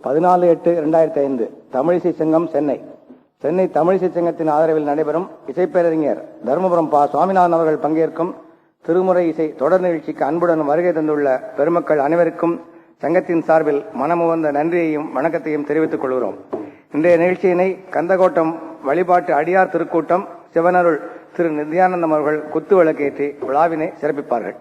14/8/2005 தமிழிசை சங்கம் சென்னை. சென்னை தமிழிசை சங்கத்தின் ஆதரவில் நடைபெறும் இசைப்பேரறிஞர் தர்மபுரம் பா. சுவாமிநாதன் அவர்கள் பங்கேற்கும் திருமுறை இசை தொடர் நிகழ்ச்சிக்கு அன்புடன் வருகை தந்துள்ள பெருமக்கள் அனைவருக்கும் சங்கத்தின் சார்பில் மனமுவந்த நன்றியையும் வணக்கத்தையும் தெரிவித்துக் கொள்கிறோம். இன்றைய நிகழ்ச்சியினை கந்தகோட்டம் வழிபாட்டு அடியார் திருக்கூட்டம் சிவனருள் திரு நித்யானந்தம் அவர்கள் குத்து விளக்கேற்றி விழாவினை சிறப்பிப்பார்கள்.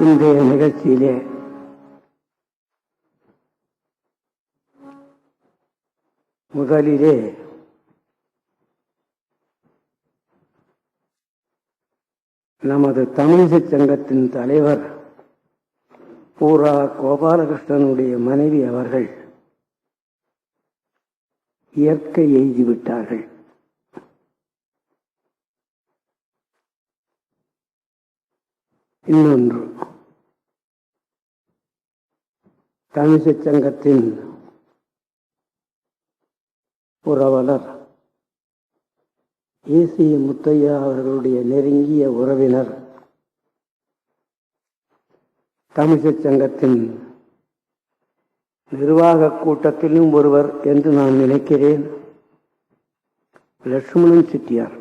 இன்றைய நிகழ்ச்சியிலே முதலிலே நமது தமிழிசை சங்கத்தின் தலைவர் பூரா கோபாலகிருஷ்ணனுடைய மனைவி அவர்கள் இயற்கை எய்திவிட்டார்கள். இன்னொன்று, தமிழிசை சங்கத்தின் புரவலர் ஏசி முத்தையா அவர்களுடைய நெருங்கிய உறவினர், தமிழிசை சங்கத்தின் நிர்வாக கூட்டத்திலும் ஒருவர் என்று நான் நினைக்கிறேன், லட்சுமணன் செட்டியார்.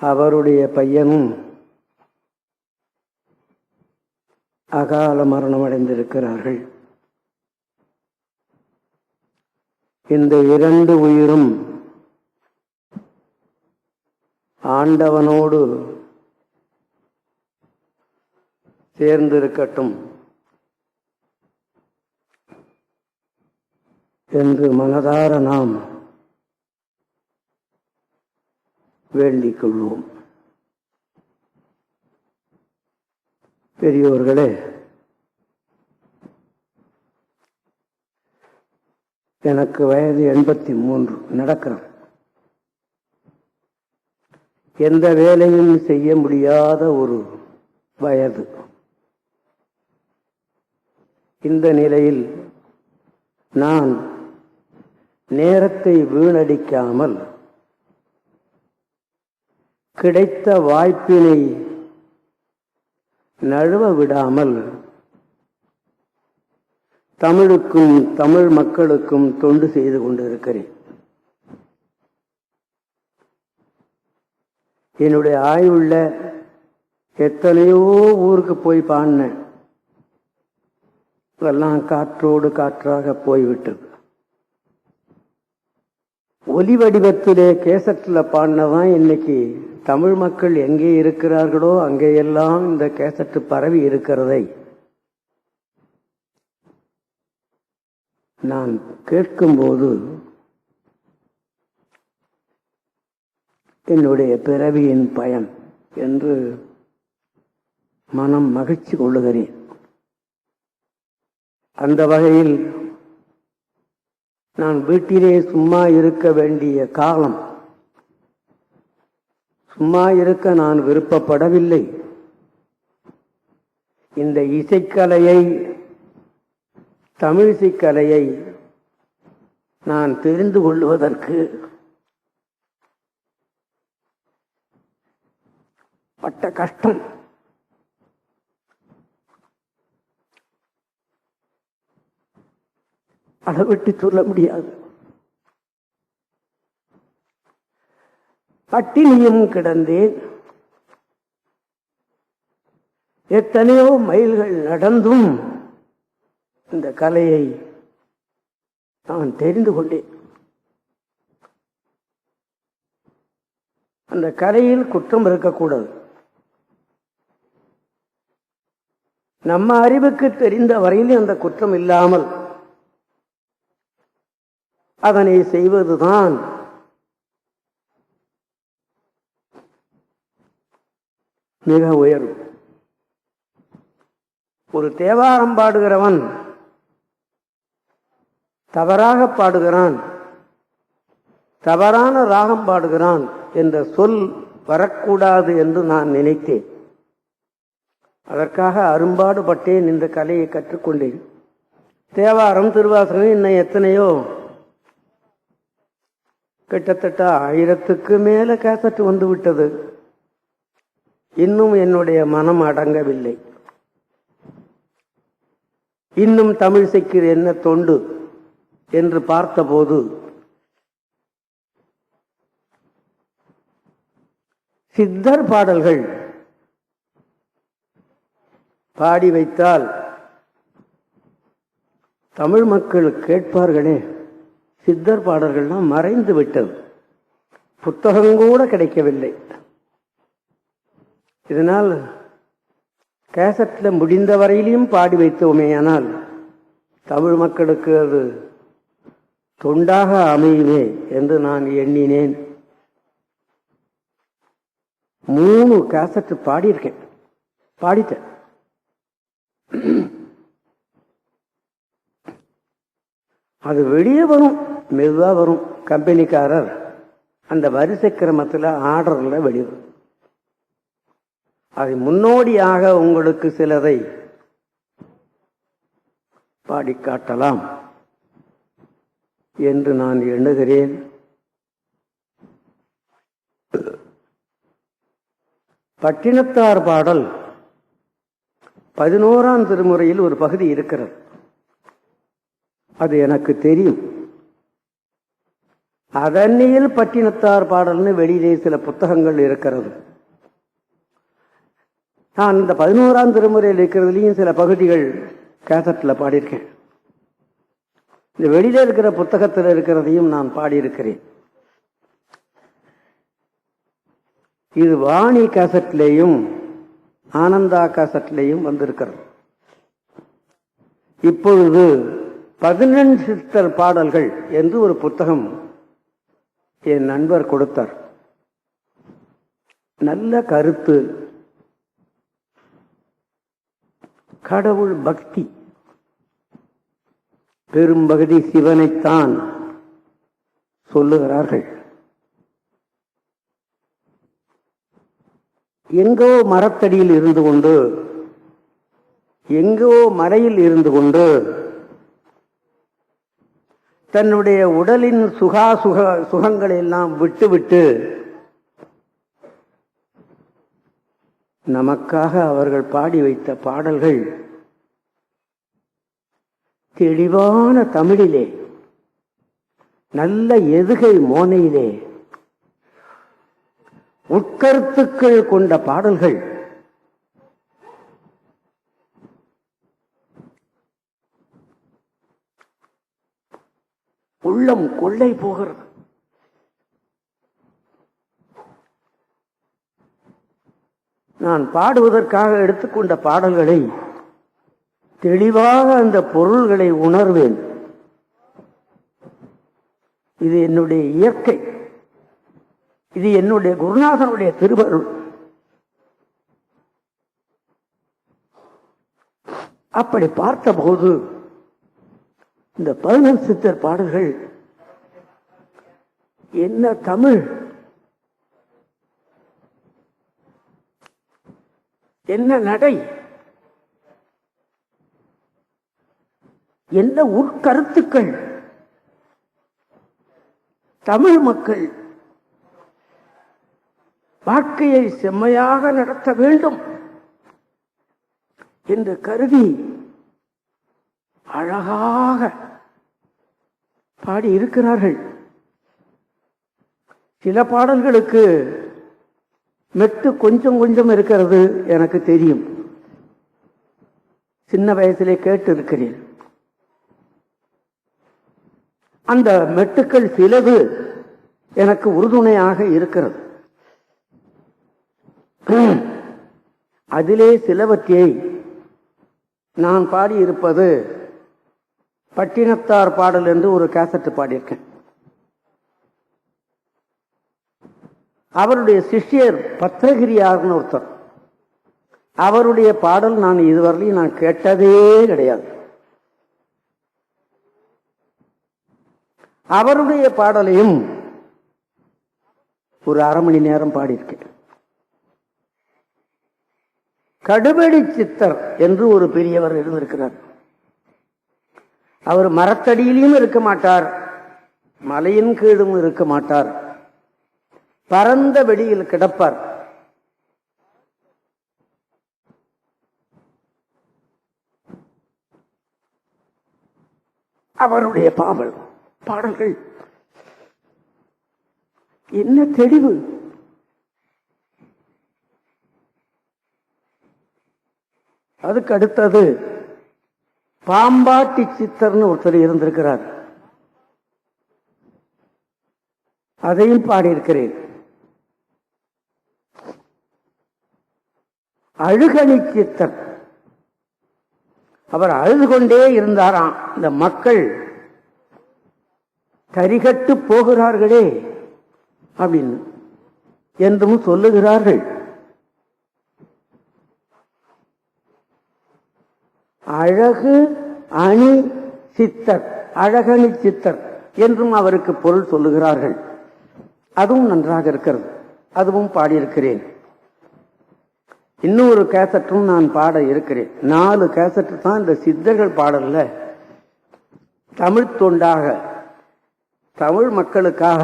அவருடைய பையனும் அகால மரணம் அடைந்திருக்கிறார்கள். இந்த இரண்டு உயிரும் ஆண்டவனோடு சேர்ந்திருக்கட்டும் என்று மனதார நாம் வேண்டிக் கொள்வோம். பெரியோர்களே, எனக்கு வயது 83 நடக்கிறது. எந்த வேலையும் செய்ய முடியாத ஒரு வயது. இந்த நிலையில் நான் நேரத்தை வீணடிக்காமல் கிடைத்த வாய்ப்பினை நழுவ விடாமல் தமிழுக்கும் தமிழ் மக்களுக்கும் தொண்டு செய்து கொண்டிருக்கிறேன். என்னுடைய ஆய்வுள்ள எத்தனையோ ஊருக்கு போய் பாடினேன். இதெல்லாம் காற்றோடு காற்றாக போய்விட்டது. ஒலி வடிவத்திலே கேசட்டில் பாடினதான் இன்னைக்கு தமிழ் மக்கள் எங்கே இருக்கிறார்களோ அங்கேயெல்லாம் இந்த கேசட்டு பரவி இருக்கிறதை நான் கேட்கும்போது என்னுடைய பிறவியின் பயன் என்று மனம் மகிழ்ச்சி கொள்ளுகிறேன். அந்த வகையில் நான் வீட்டிலே சும்மா இருக்க வேண்டிய காலம், சும்மா இருக்க நான் விருப்பப்படவில்லை. இந்த இசைக்கலையை, தமிழிசைக்கலையை நான் தெரிந்து கொள்வதற்கு பட்ட கஷ்டம் அதை விட்டு சொல்ல முடியாது. பட்டினியும் கிடந்தேன், எத்தனையோ மைல்கள் நடந்தும் இந்த கலையை நான் தெரிந்து கொண்டேன். அந்த கலையில் குற்றம் இருக்கக்கூடாது. நம்ம அறிவுக்கு தெரிந்த வரையில் அந்த குற்றம் இல்லாமல் அதனை செய்வதுதான் மிக உயர்வு. ஒரு தேவாரம் பாடுகிறவன் தவறாக பாடுகிறான், தவறான ராகம் பாடுகிறான் என்ற சொல் வரக்கூடாது என்று நான் நினைத்தேன். அதற்காக அரும்பாடுபட்டேன், இந்த கலையை கற்றுக்கொண்டேன். தேவாரம், திருவாசகம், இன்னும் எத்தனையோ கிட்டத்தட்ட 1000க்கு மேல கேசட் வந்து விட்டது. இன்னும் என்னுடைய மனம் அடங்கவில்லை. இன்னும் தமிழிசைக்கு என்ன தொண்டு என்று பார்த்தபோது சித்தர் பாடல்கள் பாடி வைத்தால் தமிழ் மக்கள் கேட்பார்களே. சித்தர் பாடல்கள்லாம் மறைந்து விட்டது, புத்தகம் கூட கிடைக்கவில்லை. இதனால் கேசட்டில் முடிந்த வரையிலும் பாடி வைத்தோமே, ஆனால் தமிழ் மக்களுக்கு அது தொண்டாக அமையுமே என்று நான் எண்ணினேன். 3 கேசட் பாடிட்டேன். அது வெளியே வரும், மெதுவா வரும். கம்பெனிக்காரர் அந்த வரிசை கிரமத்தில் ஆர்டர்ல வெளிவரும். அதை முன்னோடியாக உங்களுக்கு சிலதை பாடி காட்டலாம் என்று நான் எண்ணுகிறேன். பட்டினத்தார் பாடல் 11ஆம் திருமுறையில் ஒரு பகுதி இருக்கிறது, அது எனக்கு தெரியும். அதன்னியில் பட்டினத்தார் பாடல்னு வெளியிலே சில புத்தகங்கள் இருக்கிறது. நான் இந்த 11ஆம் திருமுறையில் இருக்கிறதுலையும் சில பகுதிகள் கேசட்டில் பாடியிருக்கேன். இந்த வெளியில இருக்கிற புத்தகத்தில் இருக்கிறதையும் நான் பாடியிருக்கிறேன். இது வாணி கேசட்லேயும் ஆனந்தா கேசட்லேயும் வந்திருக்கிறது. இப்பொழுது 11 சித்தர் பாடல்கள் என்று ஒரு புத்தகம் என் நண்பர் கொடுத்தார். நல்ல கருத்து, கடவுள் பக்தி, பெரும்பகுதி சிவனைத்தான் சொல்லுகிறார்கள். எங்கோ மரத்தடியில் இருந்து கொண்டு, எங்கோ மலையில் இருந்து கொண்டு தன்னுடைய உடலின் சுகங்களை எல்லாம் விட்டுவிட்டு நமக்காக அவர்கள் பாடி வைத்த பாடல்கள் தெளிவான தமிழிலே, நல்ல எதுகை மோனையிலே உட்கருத்துக்கள் கொண்ட பாடல்கள். உள்ளம் கொள்ளை போகிறது. நான் பாடுவதற்காக எடுத்துக்கொண்ட பாடல்களை தெளிவாக அந்த பொருள்களை உணர்வேன். இது என்னுடைய இயற்கை, இது என்னுடைய குருநாதனுடைய திருவருள். அப்படி பார்த்தபோது இந்த 11 சித்தர் பாடல்கள் என்ன தமிழ், என்ன நடை, என்ன உட்கருத்துக்கள். தமிழ் மக்கள் வாழ்க்கையை செம்மையாக நடத்த வேண்டும் என்று கருதி அழகாக பாடி இருக்கிறார்கள். சில பாடல்களுக்கு மெட்டு கொஞ்சம் கொஞ்சம் இருக்கிறது, எனக்கு தெரியும். சின்ன வயசிலே கேட்டு இருக்கிறேன். அந்த மெட்டுக்கள் சிலது எனக்கு உறுதுணையாக இருக்கிறது. அதிலே சிலவற்றை நான் பாடியிருப்பது பட்டினத்தார் பாடல் என்று ஒரு கேசட் பாடியிருக்கேன். அவருடைய சிஷ்யர் பத்திரகிரியார்னு ஒருத்தர், அவருடைய பாடல் நான் இதுவரையிலும் நான் கேட்டதே கிடையாது. அவருடைய பாடலையும் ஒரு அரை மணி நேரம் பாடியிருக்கேன். கடுவெடி சித்தர் என்று ஒரு பெரியவர் இருந்திருக்கிறார். அவர் மரத்தடியிலும் இருக்க மாட்டார், மலையின் கீழும் இருக்க மாட்டார், பரந்த வெளியில் கிடப்பார். அவருடைய பாடல்கள் என்ன தெளிவு! அதுக்கு அடுத்தது பாம்பாட்டி சித்தர்னு ஒருத்தர் இருந்திருக்கிறார், அதையும் பாடியிருக்கிறேன். அழுகணி சித்தர், அவர் அழுது கொண்டே இருந்தாராம். இந்த மக்கள் கரிகட்டு போகிறார்களே அப்படின்னு என்றும் சொல்லுகிறார்கள். அழகு அணி சித்தர், அழகணி சித்தர் என்றும் அவருக்கு பொருள் சொல்லுகிறார்கள். அதுவும் நன்றாக இருக்கிறது, அதுவும் பாடியிருக்கிறேன். இன்னொரு கேசட்டும் நான் பாட இருக்கிறேன். 4 கேசட்டு தான் இந்த சித்தர்கள் பாடல்ல தமிழ் தொண்டாக, தமிழ் மக்களுக்காக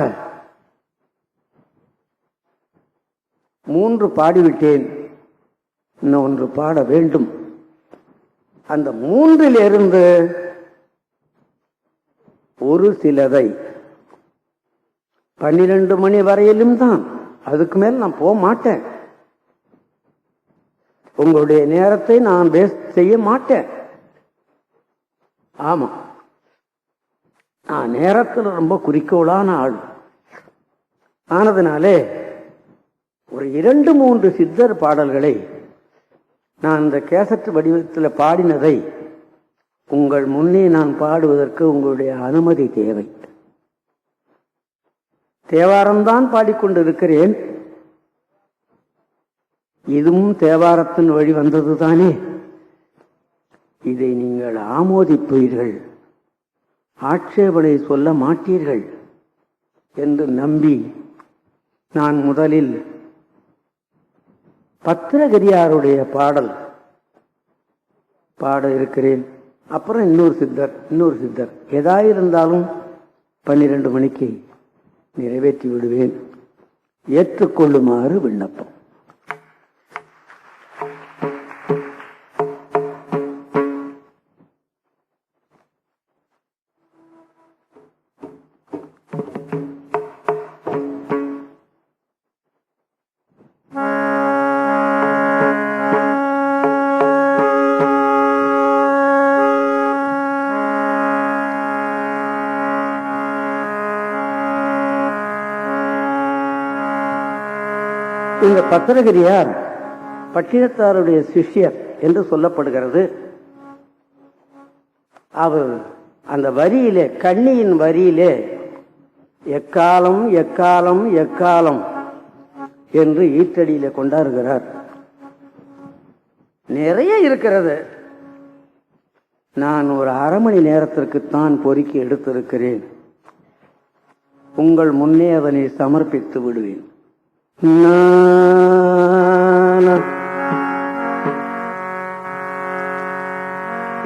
3 பாடிவிட்டேன். இன்னும் 1 பாட வேண்டும். அந்த 3லிருந்து ஒரு சிலதை 12 மணி வரையிலும் தான், அதுக்கு மேல் நான் போக மாட்டேன். உங்களுடைய நேரத்தை நான் வேஸ்ட் செய்ய மாட்டேன். ஆமா, நான் நேரத்தில் ரொம்ப குறிக்கோளான ஆள் ஆனதுனாலே ஒரு 2-3 சித்தர் பாடல்களை நான் இந்த கேசட் வடிவத்தில் பாடினதை உங்கள் முன்னே நான் பாடுவதற்கு உங்களுடைய அனுமதி தேவை. தேவாரம்தான் பாடிக்கொண்டிருக்கிறேன். இதுவும் தேவாரத்தின் வழி வந்ததுதானே. இதை நீங்கள் ஆமோதிப்பீர்கள், ஆட்சேபனை சொல்ல மாட்டீர்கள் என்று நம்பி நான் முதலில் பத்திரகிரியாருடைய பாடல் பாட இருக்கிறேன். அப்புறம் இன்னொரு சித்தர் எதாயிருந்தாலும் 12 மணிக்கு நிறைவேற்றி விடுவேன். ஏற்றுக்கொள்ளுமாறு விண்ணப்பம். இந்த பத்திரகிரியார் பட்டினத்தாருடைய சிஷ்யர் என்று சொல்லப்படுகிறது. அவர் அந்த வரியிலே, கண்ணியின் வரியிலே எக்காலம் எக்காலம் எக்காலம் என்று ஈற்றடியிலே கொண்டாடுகிறார். நிறைய இருக்கிறது. நான் ஒரு அரை மணி நேரத்திற்குத்தான் பொறுக்கி எடுத்திருக்கிறேன். உங்கள் முன்னே அதனை சமர்ப்பித்து விடுவேன்.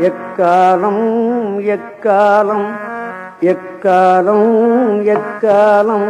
எக்காலம் எக்காலம் எக்காலம் எக்காலம்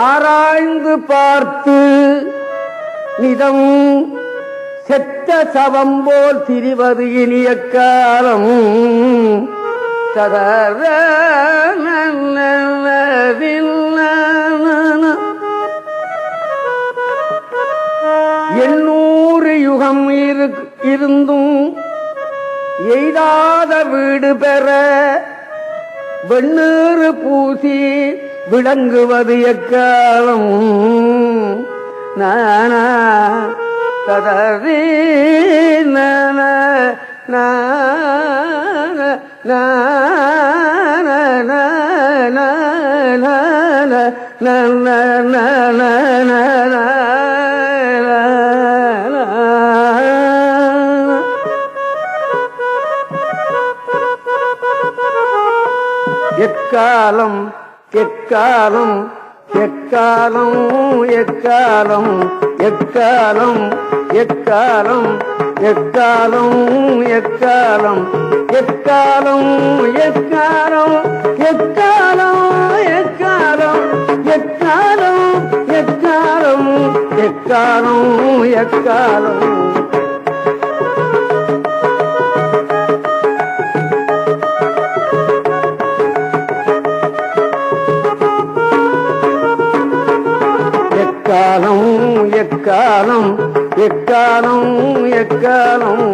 ஆராய்ந்து பார்த்து நிதம் செத்த சவம் போல் திரிவது இனிய காலம். சதர எண்ணூறு யுகம் இருந்தும் எய்தாத வீடு பெற வெண்ணீறு பூசி விளங்குவது எக்காலம். நான ததறி நான எக்காலம் எக்காலம் எக்காலம் எக்காலம் எக்காலம் எக்காலம் எக்காலம் எக்காலம் எக்காலம் எக்காலம் எக்காலம் எக்காலம் எக்காலம் எக்காலம் எக்காலம் எக்காலம். எக்காலம் எக்காலம் எக்காலம்.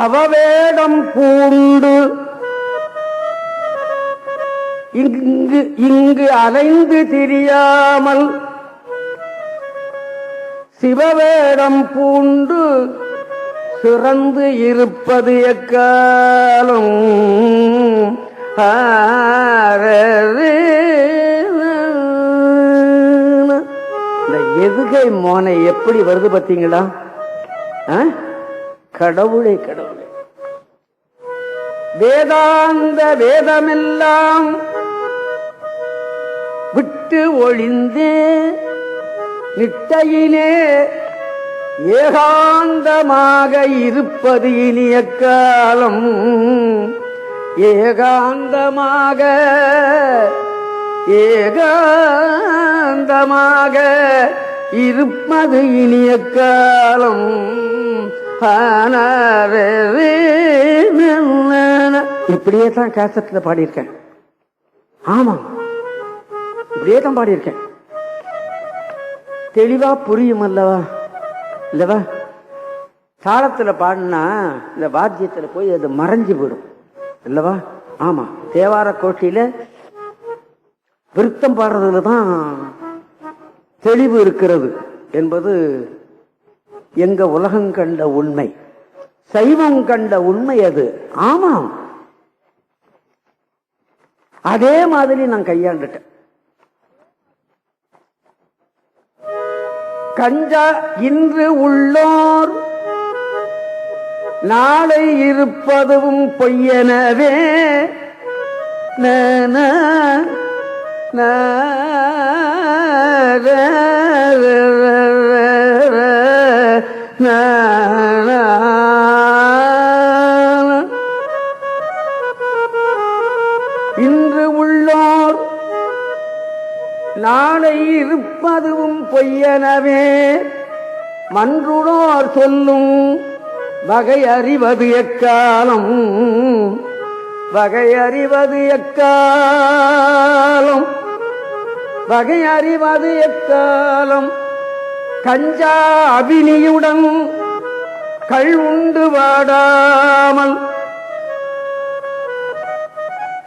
அவவேடம் பூண்டு இங்கு அலைந்து திரியாமல் சிவவேடம் பூண்டு சிறந்து இருப்பது எக்காலம். இந்த எதுகை மோனை எப்படி வருது பார்த்தீங்களா? கடவுளே கடவுளே. வேதாந்த வேதமெல்லாம் விட்டு ஒளிந்தே நிட்டையிலே ஏகாந்தமாக இருப்பது இனிய காலம். ஏகாந்தமாக ஏகாந்தமாக இருப்பது இனிய காலம். இப்படியே தான் கேசட்ல பாடியிருக்கேன். ஆமா, இப்படியே தான் பாடியிருக்கேன். தெளிவா புரியும் அல்லவா? இல்லவா? தாளத்துல பாடினா இந்த வாத்தியத்துல போய் அது மறைஞ்சு விடும் இல்லவா? ஆமா, தேவார கோஷ்டியில விருத்தம் பாடுறதுல தான் தெளிவு இருக்கிறது என்பது எங்க உலகம் கண்ட உண்மை, சைவம் கண்ட உண்மை அது. ஆமா, அதே மாதிரி நான் கையாண்டுட்டேன். கஞ்சா இன்று உள்ளோர் நாளை இருப்பதும் பொய்யனவே. இன்று உள்ளோர் நாளை இருப்பதும் பொய்யனவே. மன்றுணோர் சொல்லும் வகை அறிவது எக்காலம். வகை அறிவது எக்காலம். வகை அறிவது எக்காலம். கஞ்சா அபினியுடன் கள் உண்டு வாடாமல்.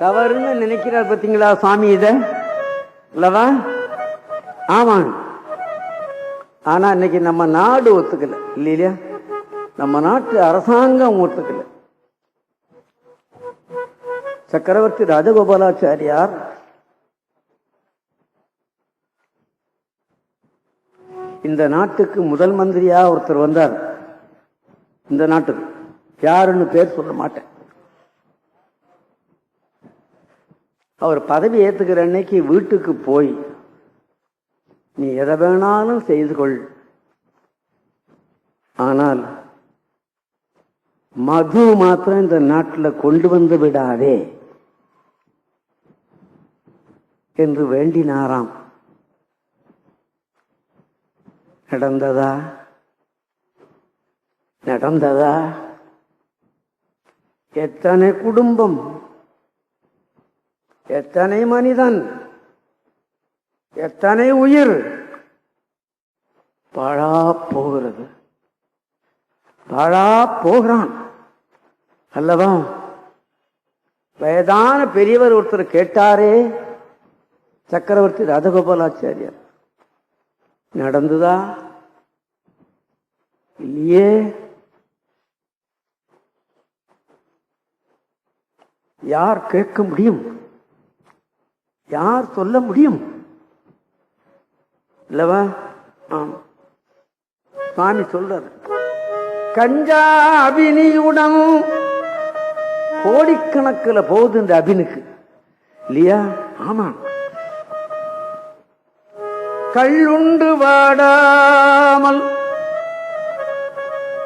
தவறுன்னு நினைக்கிறார் பார்த்தீங்களா சுவாமி இத இல்லவா? ஆமாங்க. ஆனா இன்னைக்கு நம்ம நாடு ஒத்துக்கல இல்லையா? நம்ம நாட்டு அரசாங்கம் ஒத்துக்கல. சக்கரவர்த்தி ராஜகோபாலாச்சாரியார் இந்த நாட்டுக்கு முதல் மந்திரியா ஒருத்தர் வந்தார். இந்த நாட்டுக்கு யாருன்னு பேர் சொல்ல மாட்டேன். அவர் பதவி ஏத்துக்கிற அன்னைக்கு வீட்டுக்கு போய் நீ எதை வேணாலும் செய்து கொள், ஆனால் மது மாத்திரம் இந்த நாட்டில் கொண்டு வந்து விடாதே என்று வேண்டினாராம். நடந்ததா? நடந்ததா? எத்தனை குடும்பம், எத்தனை மனிதன், எத்தனை உயிர் பாழா போகிறது, பாழா போகிறான் அல்லவா? வயதான பெரியவர் ஒருத்தர் கேட்டாரே, சக்கரவர்த்தி ராஜகோபாலாச்சாரியார், நடந்ததா? இல்லையே. யார் கேட்க முடியும்? யார் சொல்ல முடியும்? இல்லவா? சுவாமி சொல்றார், கஞ்சா அபினியுடன் கோடிக்கணக்கில் போகுது இந்த அபினுக்கு, இல்லையா? ஆமா. கள்ளுண்டு வாடாமல்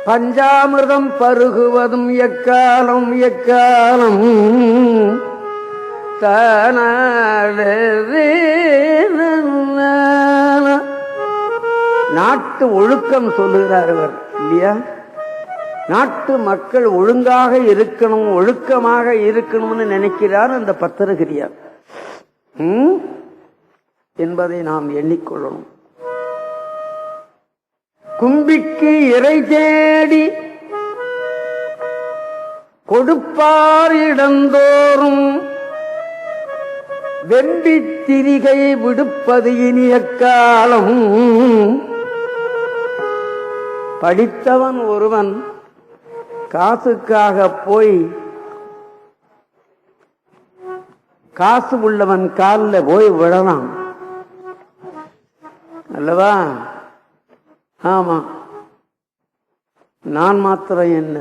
பஞ்சாமிர்தம் பருகுவதும் எக்காலம் எக்காலம் நாட்டு ஒழுக்கம் சொல்லுகிறார் இவர், இல்லையா? நாட்டு மக்கள் ஒழுங்காக இருக்கணும், ஒழுக்கமாக இருக்கணும்னு நினைக்கிறார் அந்த பத்திரகிரியார் என்பதை நாம் எண்ணிக்கொள்ளணும். கும்பிக்கு இறை தேடி கொடுப்பார் இடந்தோறும் வெம்பி திரிகை விடுப்பது இனிய காலம். படித்தவன் ஒருவன் காசுக்காக போய் காசு உள்ளவன் காலில் போய் விழலாம் அல்லவா? ஆமா. நான் மாத்திரம் என்ன,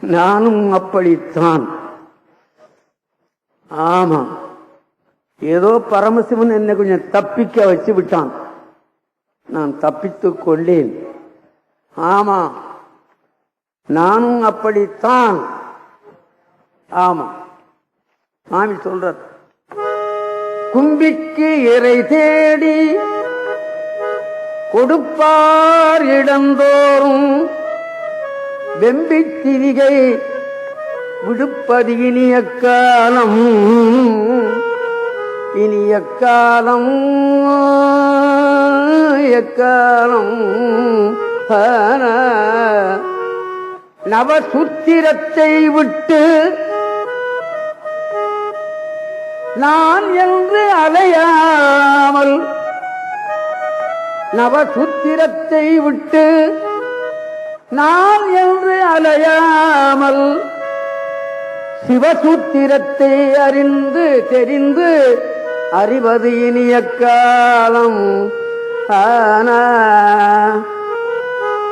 நானும் அப்படித்தான். ஆமா, ஏதோ பரமசிவன் என்னை கொஞ்சம் தப்பிக்க வச்சு விட்டான், நான் தப்பித்துக் கொண்டேன். ஆமா, நானும் அப்படித்தான். ஆமா, சாமி சொல்ற, கும்பிக்கு இறை தேடி கொடுப்பார் இடந்தோறும் வெம்பி திரிகை விடுப்பது இனிய காலம். இனிய காலம் எக்காலம். நவசூத்திரத்தை விட்டு நான் என்று அலையாமல், நவசூத்திரத்தை விட்டு நான் என்று அலையாமல் சிவசூத்திரத்தை அறிந்து தெரிந்து அறிவது இனிய காலம். ஆனா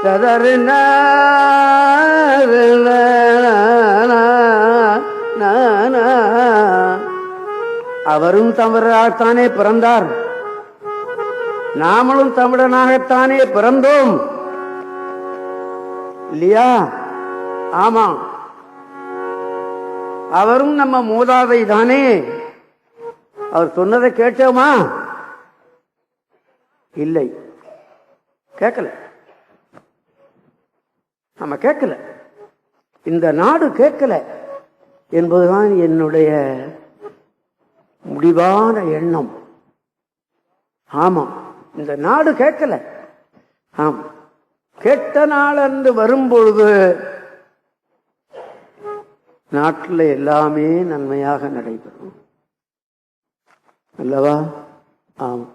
சதறின அவரும் தமிழராகத்தானே பிறந்தார், நாமளும் தமிழனாகத்தானே பிறந்தோம், இல்லையா? ஆமா, அவரும் நம்ம மூதாதை தானே. அவர் சொன்னதை கேட்டோமா? இல்லை, கேட்கல. நம்ம கேட்கல, இந்த நாடு கேட்கல என்பதுதான் என்னுடைய முடிவான எண்ணம். ஆமா, இந்த நாடு கேட்கல. ஆமா, கேட்ட நாள் என்று வரும்பொழுது நாட்டில் எல்லாமே நன்மையாக நடைபெறும் அல்லவா? ஆமா.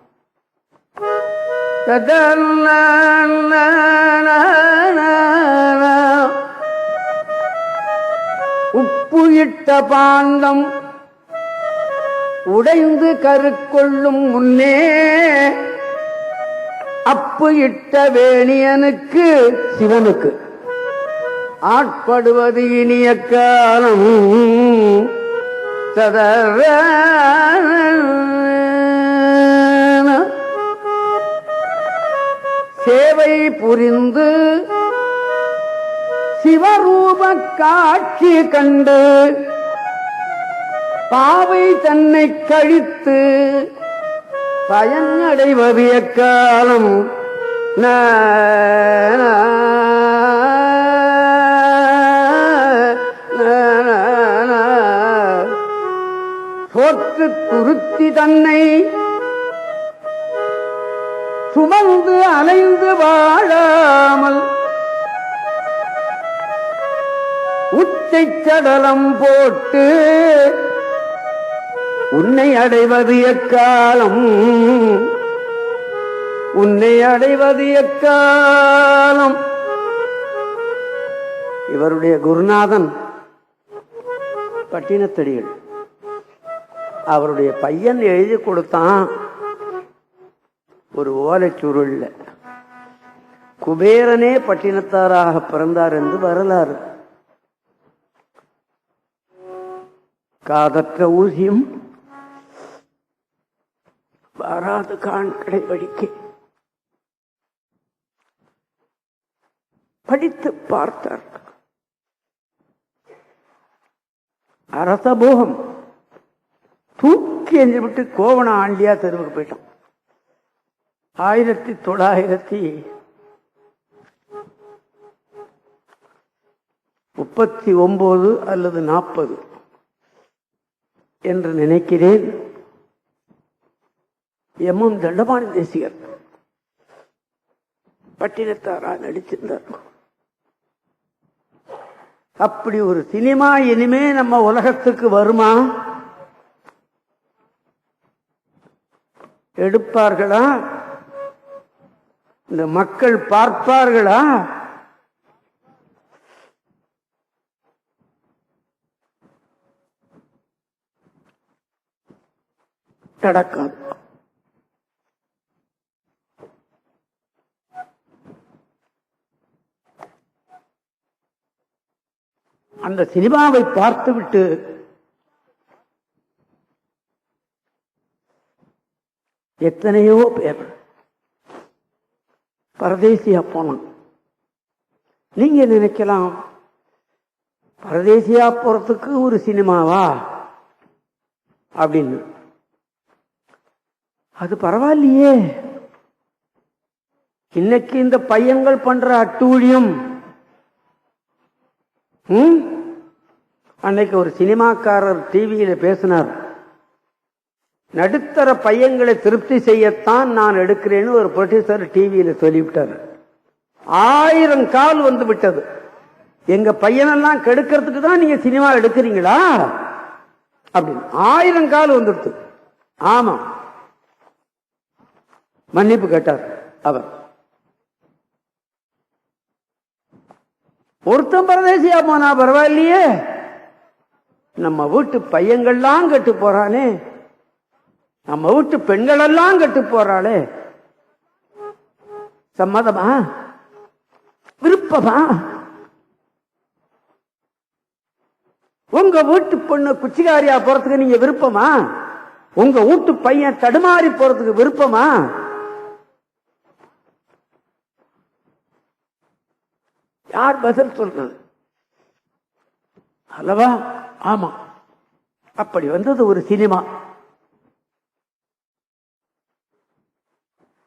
உப்பு இட்ட பாண்டம் உடைந்து கருக்கொள்ளும் முன்னே அப்பு இட்ட வேணியனுக்கு சிவனுக்கு ஆட்படுவது இனிய காலம். சதர சேவை புரிந்து சிவரூப காட்சி கண்டு பாவை தன்னை கழித்து பயனடைவது எக்காலம் சோற்று துருத்தி தன்னை சுமந்து அலைந்து வாழாமல் உச்சை சடலம் போட்டு உன்னை அடைவது எக்காலம், உன்னை அடைவது எக்காலம். இவருடைய குருநாதன் பட்டினத்தடிகள். அவருடைய பையன் எழுதி கொடுத்தான் ஒரு ஓலைச்சுருள்ல, குபேரனே பட்டினத்தாராக பிறந்தார் என்று வரலாறு. காதற்ற ஊசியும் வாராது காண்களை படிக்க படித்து பார்த்தார். அரசபோகம் தூக்கி எறிந்து விட்டு கோவண ஆண்டியா தெருவுக்கு போயிட்டான். 1939 அல்லது 40 என்று நினைக்கிறேன். எம்எம் தண்டபாணி தேசிகர் பட்டினத்தாரா நடிச்சிருந்தார். அப்படி ஒரு சினிமா இனிமே நம்ம உலகத்துக்கு வருமா? எடுப்பார்களா? இந்த மக்கள் பார்ப்பார்களா? நடக்காது. அந்த சினிமாவை பார்த்துவிட்டு எத்தனையோ பேர் பரதேசியா போனான். நீங்க நினைக்கலாம், பரதேசியா போறதுக்கு ஒரு சினிமாவா அப்படின்னு. அது பரவாயில்லையே. இன்னைக்கு இந்த பையன்கள் பண்ற அட்டூழியம், அன்னைக்கு ஒரு சினிமாக்காரர் டிவியில பேசினார். நடுத்தர பையன்களை திருப்தி செய்யத்தான் நான் எடுக்கிறேன்னு ஒரு ப்ரொடியூசர் டிவியில சொல்லிவிட்டார். 1000 கால் வந்து விட்டது. எங்க பையனெல்லாம் கெடுக்கிறதுக்கு தான் நீங்க சினிமா எடுக்கிறீங்களா அப்படின்னு 1000 கால் வந்துடுது. ஆமா, மன்னிப்பு கேட்டார் அவர். ஒருத்தன் பரதேசியா போனா பரவாயில்லையே, நம்ம வீட்டு பையங்கள்லாம் கெட்டு போறானே, நம்ம வீட்டு பெண்கள் எல்லாம் கெட்டு போறாளே, சம்மதமா? விருப்பமா? உங்க வீட்டு பொண்ணு குச்சிகாரியா போறதுக்கு நீங்க விருப்பமா? உங்க வீட்டு பையன் தடுமாறி போறதுக்கு விருப்பமா? யார் பதில் சொல்றது? அல்லவா? ஆமா, அப்படி வந்தது ஒரு சினிமா.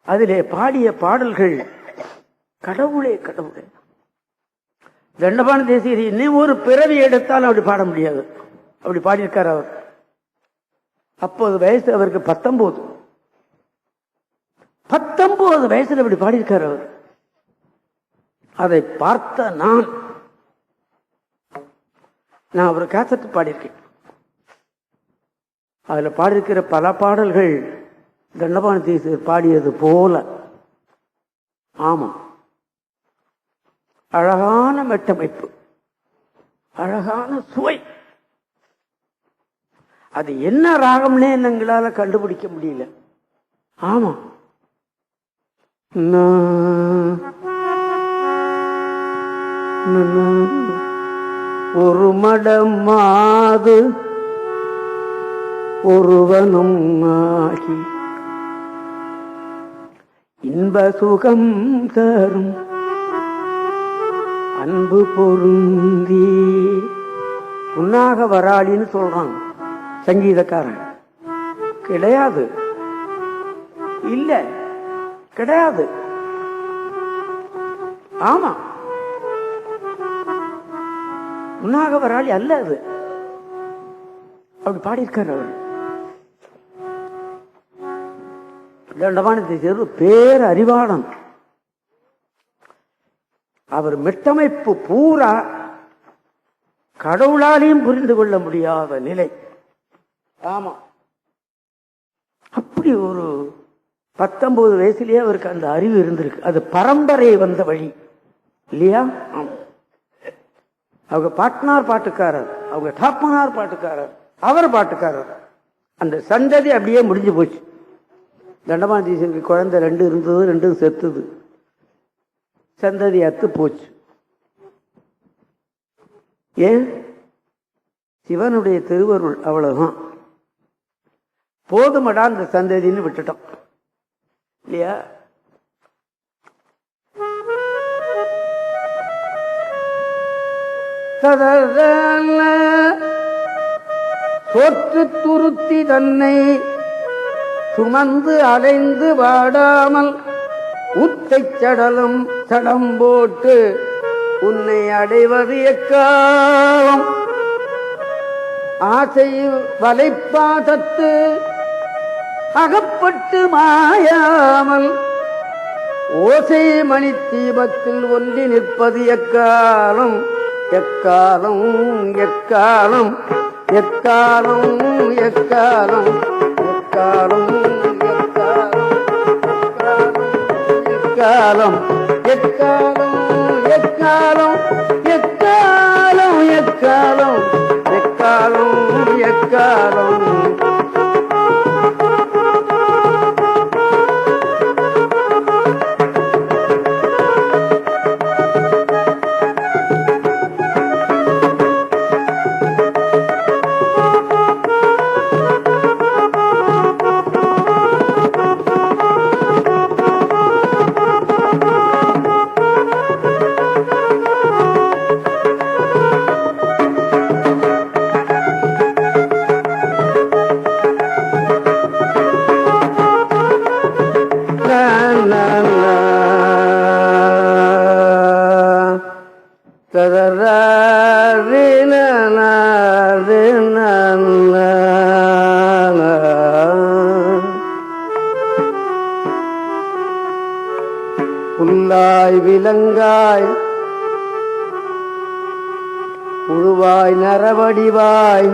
அதிலே பாடிய பாடல்கள் கடவுளே கடவுளே. தண்டபாணி தேசிகர் இன்னும் ஒரு பிறவி எடுத்தாலும் அப்படி பாட முடியாது. அப்படி பாடியிருக்கார் அவர். அப்போது வயசு அவருக்கு 19 வயசுல அப்படி பாடியிருக்கார் அவர். அதை பார்த்த நான் ஒரு கேசட் பாடியிருக்கேன். அதுல பாடியிருக்கிற பல பாடல்கள் தண்டபாணி தேசிகர் பாடியது போல. ஆமா, அழகான மெட்டமைப்பு, அழகான சுவை. அது என்ன ராகம்னே எங்களால கண்டுபிடிக்க முடியல. ஆமா, ஒரு மடம் மாது ஒருவனும் ஆகி இன்ப சுகம் தரும் அன்பு பொருந்தி உன்னாக வராளின்னு சொல்றான் சங்கீதக்காரன். கிடையாது, இல்ல, கிடையாது. ஆமா, உன்னாக வராளி அல்ல அது. அப்படி பாடியிருக்கார் அவர். தண்டவானத்தை சேர்ந்து பேர் அறிவாளன். அவர் மெட்டமைப்பு பூரா கடவுளாலையும் புரிந்து கொள்ள முடியாத நிலை. ஆமா, அப்படி ஒரு 19 வயசுலயே அவருக்கு அந்த அறிவு இருந்திருக்கு. அது பரம்பரை வந்த வழி இல்லையா? அவங்க பாட்னார் பாட்டுக்காரர், அவங்க டாப்பனார் பாட்டுக்காரர், அவர் பாட்டுக்காரர். அந்த சந்ததி அப்படியே முடிஞ்சு போச்சு. தண்டமாதீசனுக்கு குழந்தை 2 இருந்தது, 2 செத்துது. சந்ததி அத்து போச்சு. ஏன்? சிவனுடைய திருவருள், அவ்வளவுதான். போதுமடா அந்த சந்ததின்னு விட்டுட்டோம் இல்லையா? சோற்று துருத்தி தன்னை சுமந்து அலைந்து வாடாமல் ஊத்தைச் சடலம் சடம் போட்டு உன்னை அடைவது எக்காலம்? ஆசை வலைப்பாதத்து அகப்பட்டு மாயாமல் ஓசை மணி தீபத்தில் ஒன்றி நிற்பது எக்காலம்? எக்காலம், எக்காலம், எக்காலம், எக்காலம், எக்காலம், எக்காலம், எக்காலம், எக்காலம், எக்காலம், எக்காலம், எக்காலம், எக்காலம். புல்லாய் விலங்காய் புழுவாய் நரவடிவாய்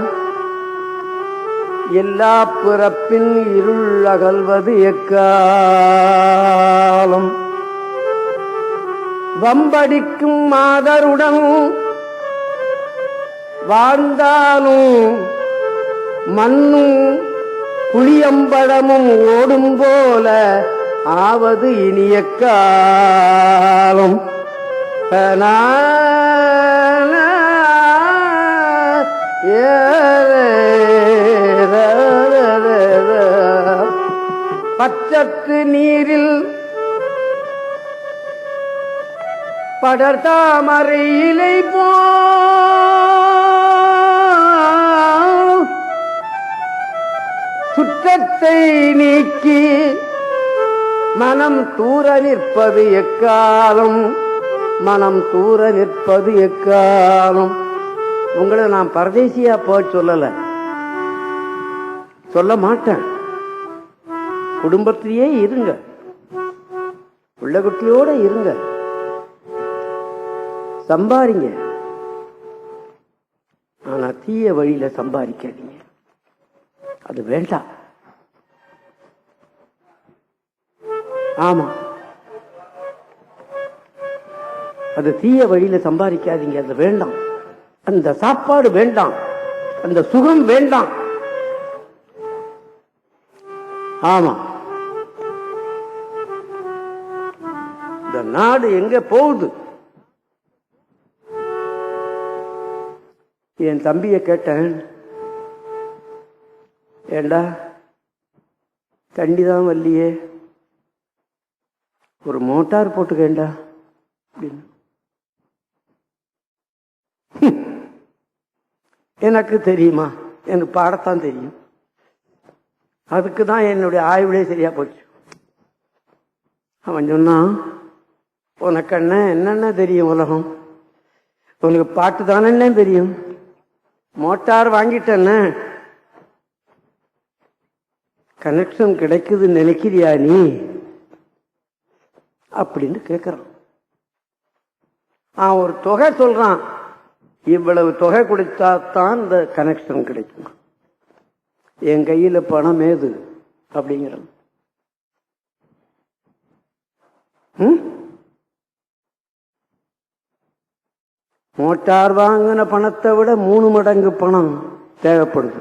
எல்லா பிறப்பின் இருள் அகல்வது எக்காலம்? வம்படிக்கும் மாதருடன் வாழ்ந்தாலும் மண்ணும் புளியம்பழமும் ஓடும் போல ஆவது இனிய காலம். பச்சத்து நீரில் படர்தாமரை இலை போ சுற்றத்தை நீக்கி மனம் தூர நிற்பது எக்காலம்? மனம் தூர நிற்பது எக்காலம்? உங்களை நான் பரதேசியா போய் சொல்லல, சொல்ல மாட்டேன். குடும்பத்திலேயே இருங்க, பிள்ளைகுட்டியோட இருங்க, சம்பாரிங்க. ஆனா தீய வழியில சம்பாதிக்காதீங்க, அது வேண்டாம். ஆமா, அது தீய வழியில சம்பாதிக்காதீங்க, அது வேண்டாம். அந்த சாப்பாடு வேண்டாம், அந்த சுகம் வேண்டாம். ஆமா, இந்த நாடு எங்க போகுது? என் தம்பிய கேட்டேன், ஏண்டா தண்ணிதான் வரலையே, ஒரு மோட்டார் போட்டுக்கேண்டா அப்படின்னு. எனக்கு தெரியுமா? எனக்கு பாடத்தான் தெரியும். அதுக்கு தான் என்னுடைய ஆய்வுலே சரியா போச்சு. அவன் சொன்னான், உனக்கு என்னென்ன தெரியும் உலகம்? உனக்கு பாட்டு தானே தெரியும். மோட்டார் வாங்கிட்டேன்னு கனெக்ஷன் கிடைக்குதுன்னு நினைக்கிறியா நீ அப்படின்னு கேட்கிறான். ஒரு தொகை சொல்றான், இவ்வளவு தொகை கொடுத்தாத்தான் இந்த கனெக்ஷன் கிடைக்கும். என் கையில பணம் ஏது அப்படிங்கிறான். மோட்டார் வாங்கின பணத்தை விட 3 மடங்கு பணம் தேவைப்படுது.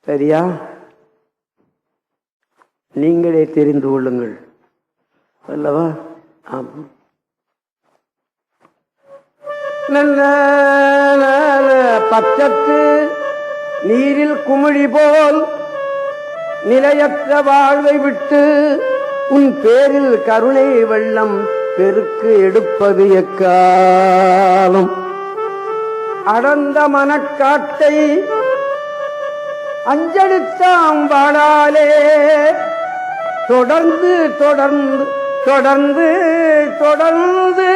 சரியா? நீங்களே தெரிந்து கொள்ளுங்கள் அல்லவா? பச்சத்து நீரில் குமிழி போல் நிலையற்ற வாழ்வை விட்டு உன் பேரில் கருணை வெள்ளம் பெருக்கு எடுப்பது எக்காலம். அடர்ந்த மனக்காட்டை அஞ்சலித்தாம் வாழாலே தொடர்ந்து தொடர்ந்து தொடர்ந்து தொடர்ந்து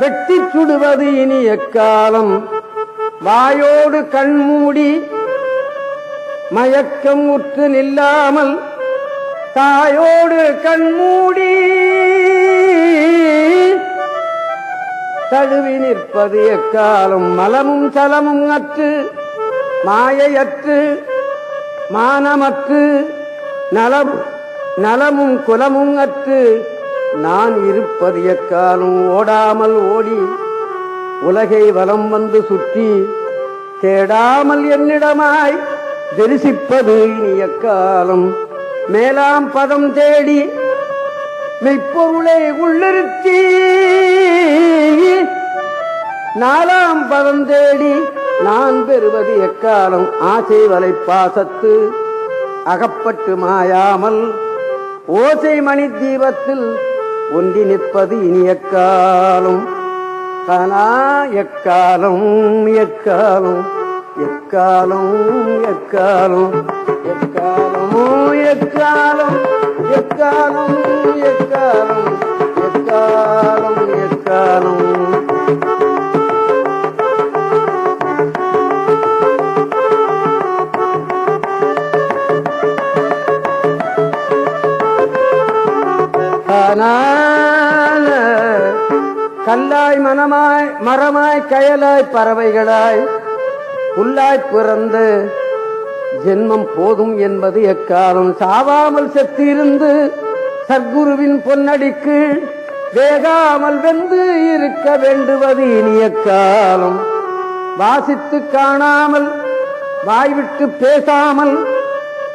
வெட்டி சுடுவது இனி எக்காலம். வாயோடு கண்மூடி மயக்கம் உற்று நில்லாமல் தாயோடு கண்மூடி தழுவி நிற்பது எக்காலம். மலமும் சலமும் அற்று மாயையற்று மானமற்று நலமும் குலமும் அற்று நான் இருப்பது எக்காலம். ஓடாமல் ஓடி உலகை வலம் வந்து சுற்றி தேடாமல் என்னிடமாய் தரிசிப்பது இனி எக்காலம். மேலாம் பதம் தேடி மெய்ப்பொருளை உள்ளிருத்தி 4ஆம் பதம் தேடி நான் பெறுவது எக்காலம். ஆசை வலை பாசத்து அகப்பட்டு மாயாமல் ஓசை மணி தீபத்தில் ஒன்றி நிற்பது இனி எக்காலம். தானா எக்காலம் எக்காலம் எக்காலம் எக்காலம் எக்காலம் எக்காலம் எக்காலம் எக்காலம் எக்காலம் எக்காலம். கல்லாய் மனமாய் மரமாய் கயலாய் பறவைகளாய் புல்லாய் பிறந்து ஜென்மம் போதும் என்பது எக்காலம். சாவாமல் செத்திருந்து சத்குருவின் பொன்னடிக்கு வேகாமல் வெந்து இருக்க வேண்டுவது இனி எக்காலம். வாசித்து காணாமல் வாய்விட்டு பேசாமல்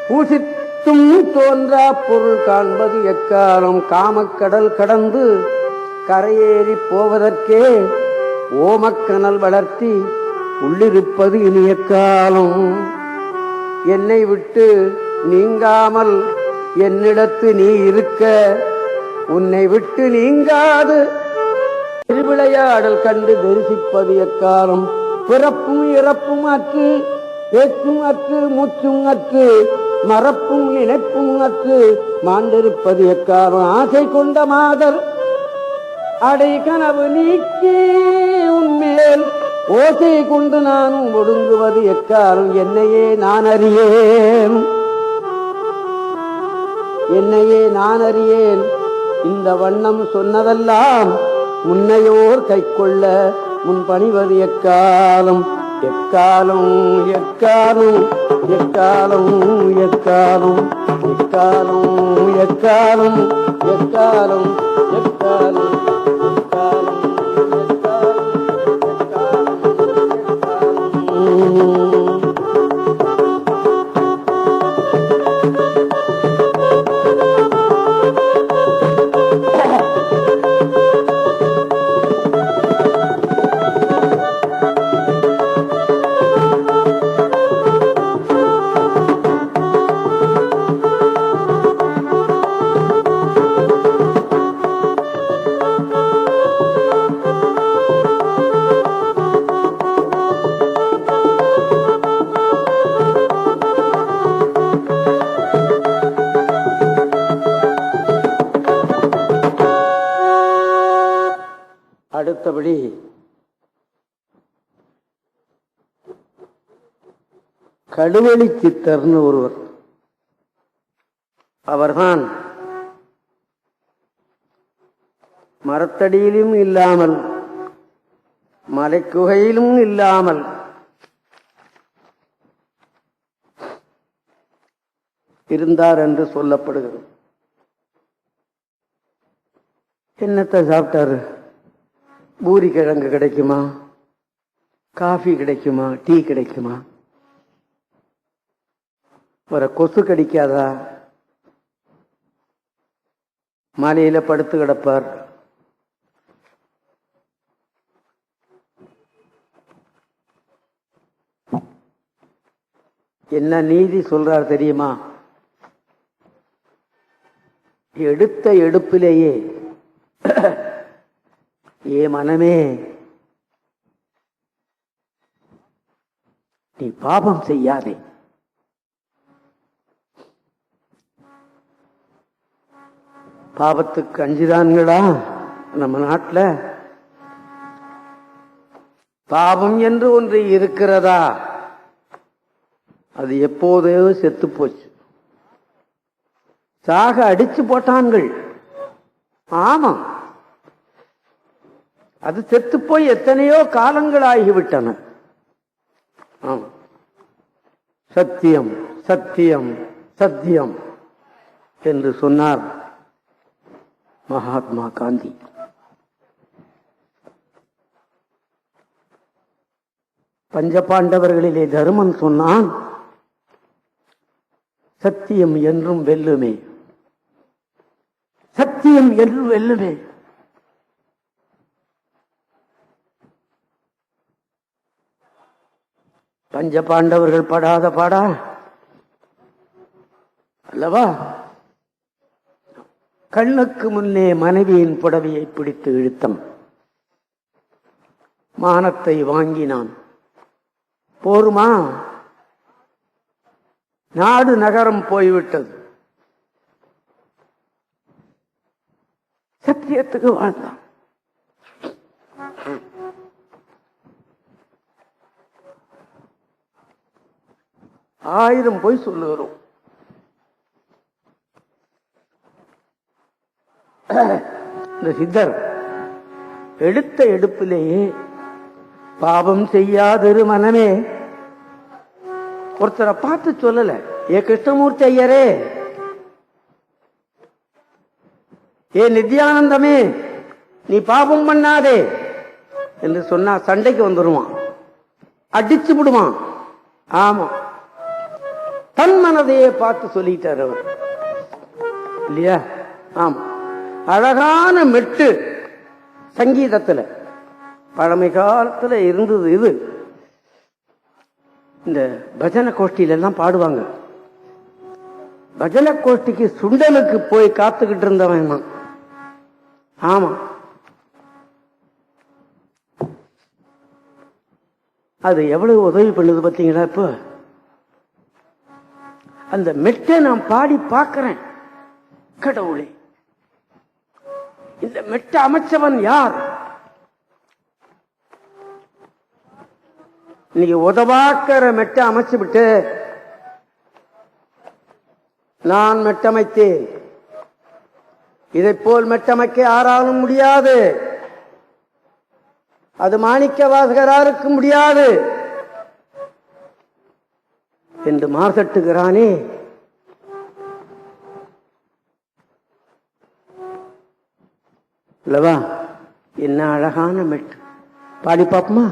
பூசித்தும் தோன்றா பொருள் காண்பது எக்காலம். காமக்கடல் கடந்து கரையேறி போவதற்கே ஓமக்கனல் வளர்த்தி உள்ளிருப்பது இனி எக்காலம். என்னை விட்டு நீங்காமல் என்னிடத்து நீ இருக்க உன்னை விட்டு நீங்காது திருவிளையாடல் கண்டு தரிசிப்பது எக்காலம். பிறப்பும் இறப்பும் அற்று பேச்சும் அற்று மூச்சும் அற்று மறப்பும் நினைப்பும் அற்று மாண்டிருப்பது எக்காலம். ஆசை கொண்ட மாதர் அடை கனவு நீக்கி உன்மேல் ஓசை கொண்டு நானும் ஒடுங்குவது எக்காலம். என்னையே நான் அறியேன் என்னையே நான் அறியேன். இந்த வண்ணம் சொன்னதெல்லாம் முன்னையோர் கை கொள்ள முன் பணிவது எக்காலம். எக்காலம் எக்காலம் எக்காலம் எக்காலம் எக்காலம் எக்காலம் எக்காலம் எக்காலம். அடுத்தபடி கடுவெளி சித்தர்னு ஒருவர். அவர்தான் மரத்தடியிலும் இல்லாமல் மலைக்குகையிலும் இல்லாமல் இருந்தார் என்று சொல்லப்படுகிறது. என்னத்தை சாப்பிட்டாரு? பூரி கிழங்கு கிடைக்குமா, காஃபி கிடைக்குமா, டீ கிடைக்குமா? ஒரு கொசு கடிக்காதா? மலையில படுத்து கிடப்பார். என்ன நீதி சொல்றார் தெரியுமா? எடுத்த எடுப்பிலேயே ஏ மனமே, நீ பாபம் செய்யாதே. பாவத்துக்கு அஞ்சுதான்களா நம்ம நாட்டில்? பாவம் என்று ஒன்று இருக்கிறதா? அது எப்போதோ செத்து போச்சு. சாக அடிச்சு போட்டான்கள். ஆமா, அது செத்து போய் எத்தனையோ காலங்கள் ஆகிவிட்டன. ஆமா, சத்தியம் சத்தியம் சத்தியம் என்று சொன்னார் மகாத்மா காந்தி. பஞ்சபாண்டவர்களிலே தருமன் சொன்னான், சத்தியம் என்றும் வெல்லுமே, சத்தியம் என்றும் வெல்லுமே. பஞ்சபாண்டவர்கள் படாத பாடா அல்லவா? கண்ணுக்கு முன்னே மனைவியின் புடவையை பிடித்து இழுத்தம், மானத்தை வாங்கினான். போருமா? நாடு நகரம் போய்விட்டது. சத்தியத்துக்கு வாழ்ந்தான். ஆயிரம் போய் சொல்லுகிறோம். இந்த சித்தர் எடுத்த எடுப்பிலேயே பாவம் செய்யாதிரு மனமே. ஒருத்தரை பார்த்து சொல்லல, ஏ கிருஷ்ணமூர்த்தி ஐயரே, ஏ நித்யானந்தமே, நீ பாபம் பண்ணாதே என்று சொன்னா சண்டைக்கு வந்துருவான், அடிச்சு விடுவான். ஆமா, தன் மனதையே பார்த்து சொல்லிட்டார் அவர் இல்லையா? ஆமா, அழகான மெட்டு சங்கீதத்துல பழமை காலத்துல இருந்தது. இது இந்த பஜனை கோஷ்டியில எல்லாம் பாடுவாங்க. பஜனை கோஷ்டிக்கு சுண்டலுக்கு போய் காத்துக்கிட்டு இருந்தவன் தான். ஆமா, அது எவ்வளவு உதவி பண்ணுது பார்த்தீங்களா? இப்ப அந்த மெட்டை நான் பாடி பார்க்கிறேன். கடவுளே, இந்த மெட்டை அமைச்சவன் யார்? இன்னைக்கு உதவாக்கிற மெட்டை அமைச்சு விட்டு நான் மெட்டமைத்தேன், இதை போல் மெட்டமைக்க யாராலும் முடியாது, அது மாணிக்க வாசகராருக்கு முடியாது என்று மார்த்தட்டுகிறானே. இல்லவா? என்ன அழகான மெட்டு. பாடி பாப்போமா?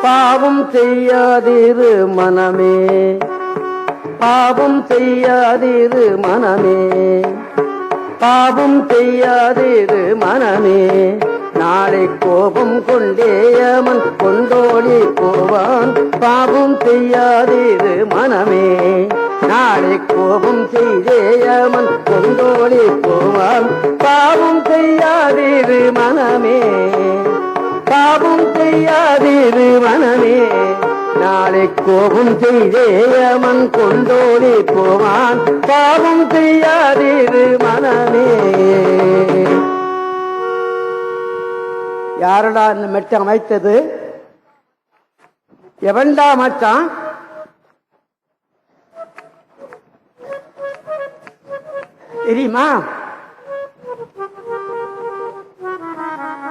பாவம் செய்யாதிரு மனமே, பாவம் செய்யாதிரு மனமே, பாவம் செய்யாதிரு மனமே, நாளை கோபம் கொண்டேயமன் கொண்டோடி போவான். பாவம் செய்யாதிரு மனமே, நாளை கோபம் செய்தேயமன் கொண்டோடி போவான். பாவம் செய்யாதீரு மனமே, பாவம் செய்யாதீரு மனமே, நாளை கோபம் செய்தே அவன் கொண்டோடி போவான். பாவம் செய்யாதீரு மனமே. யாரடா இந்த மெட்டை அமைத்தது? எவன்டா மச்சான்? தெரியுமா?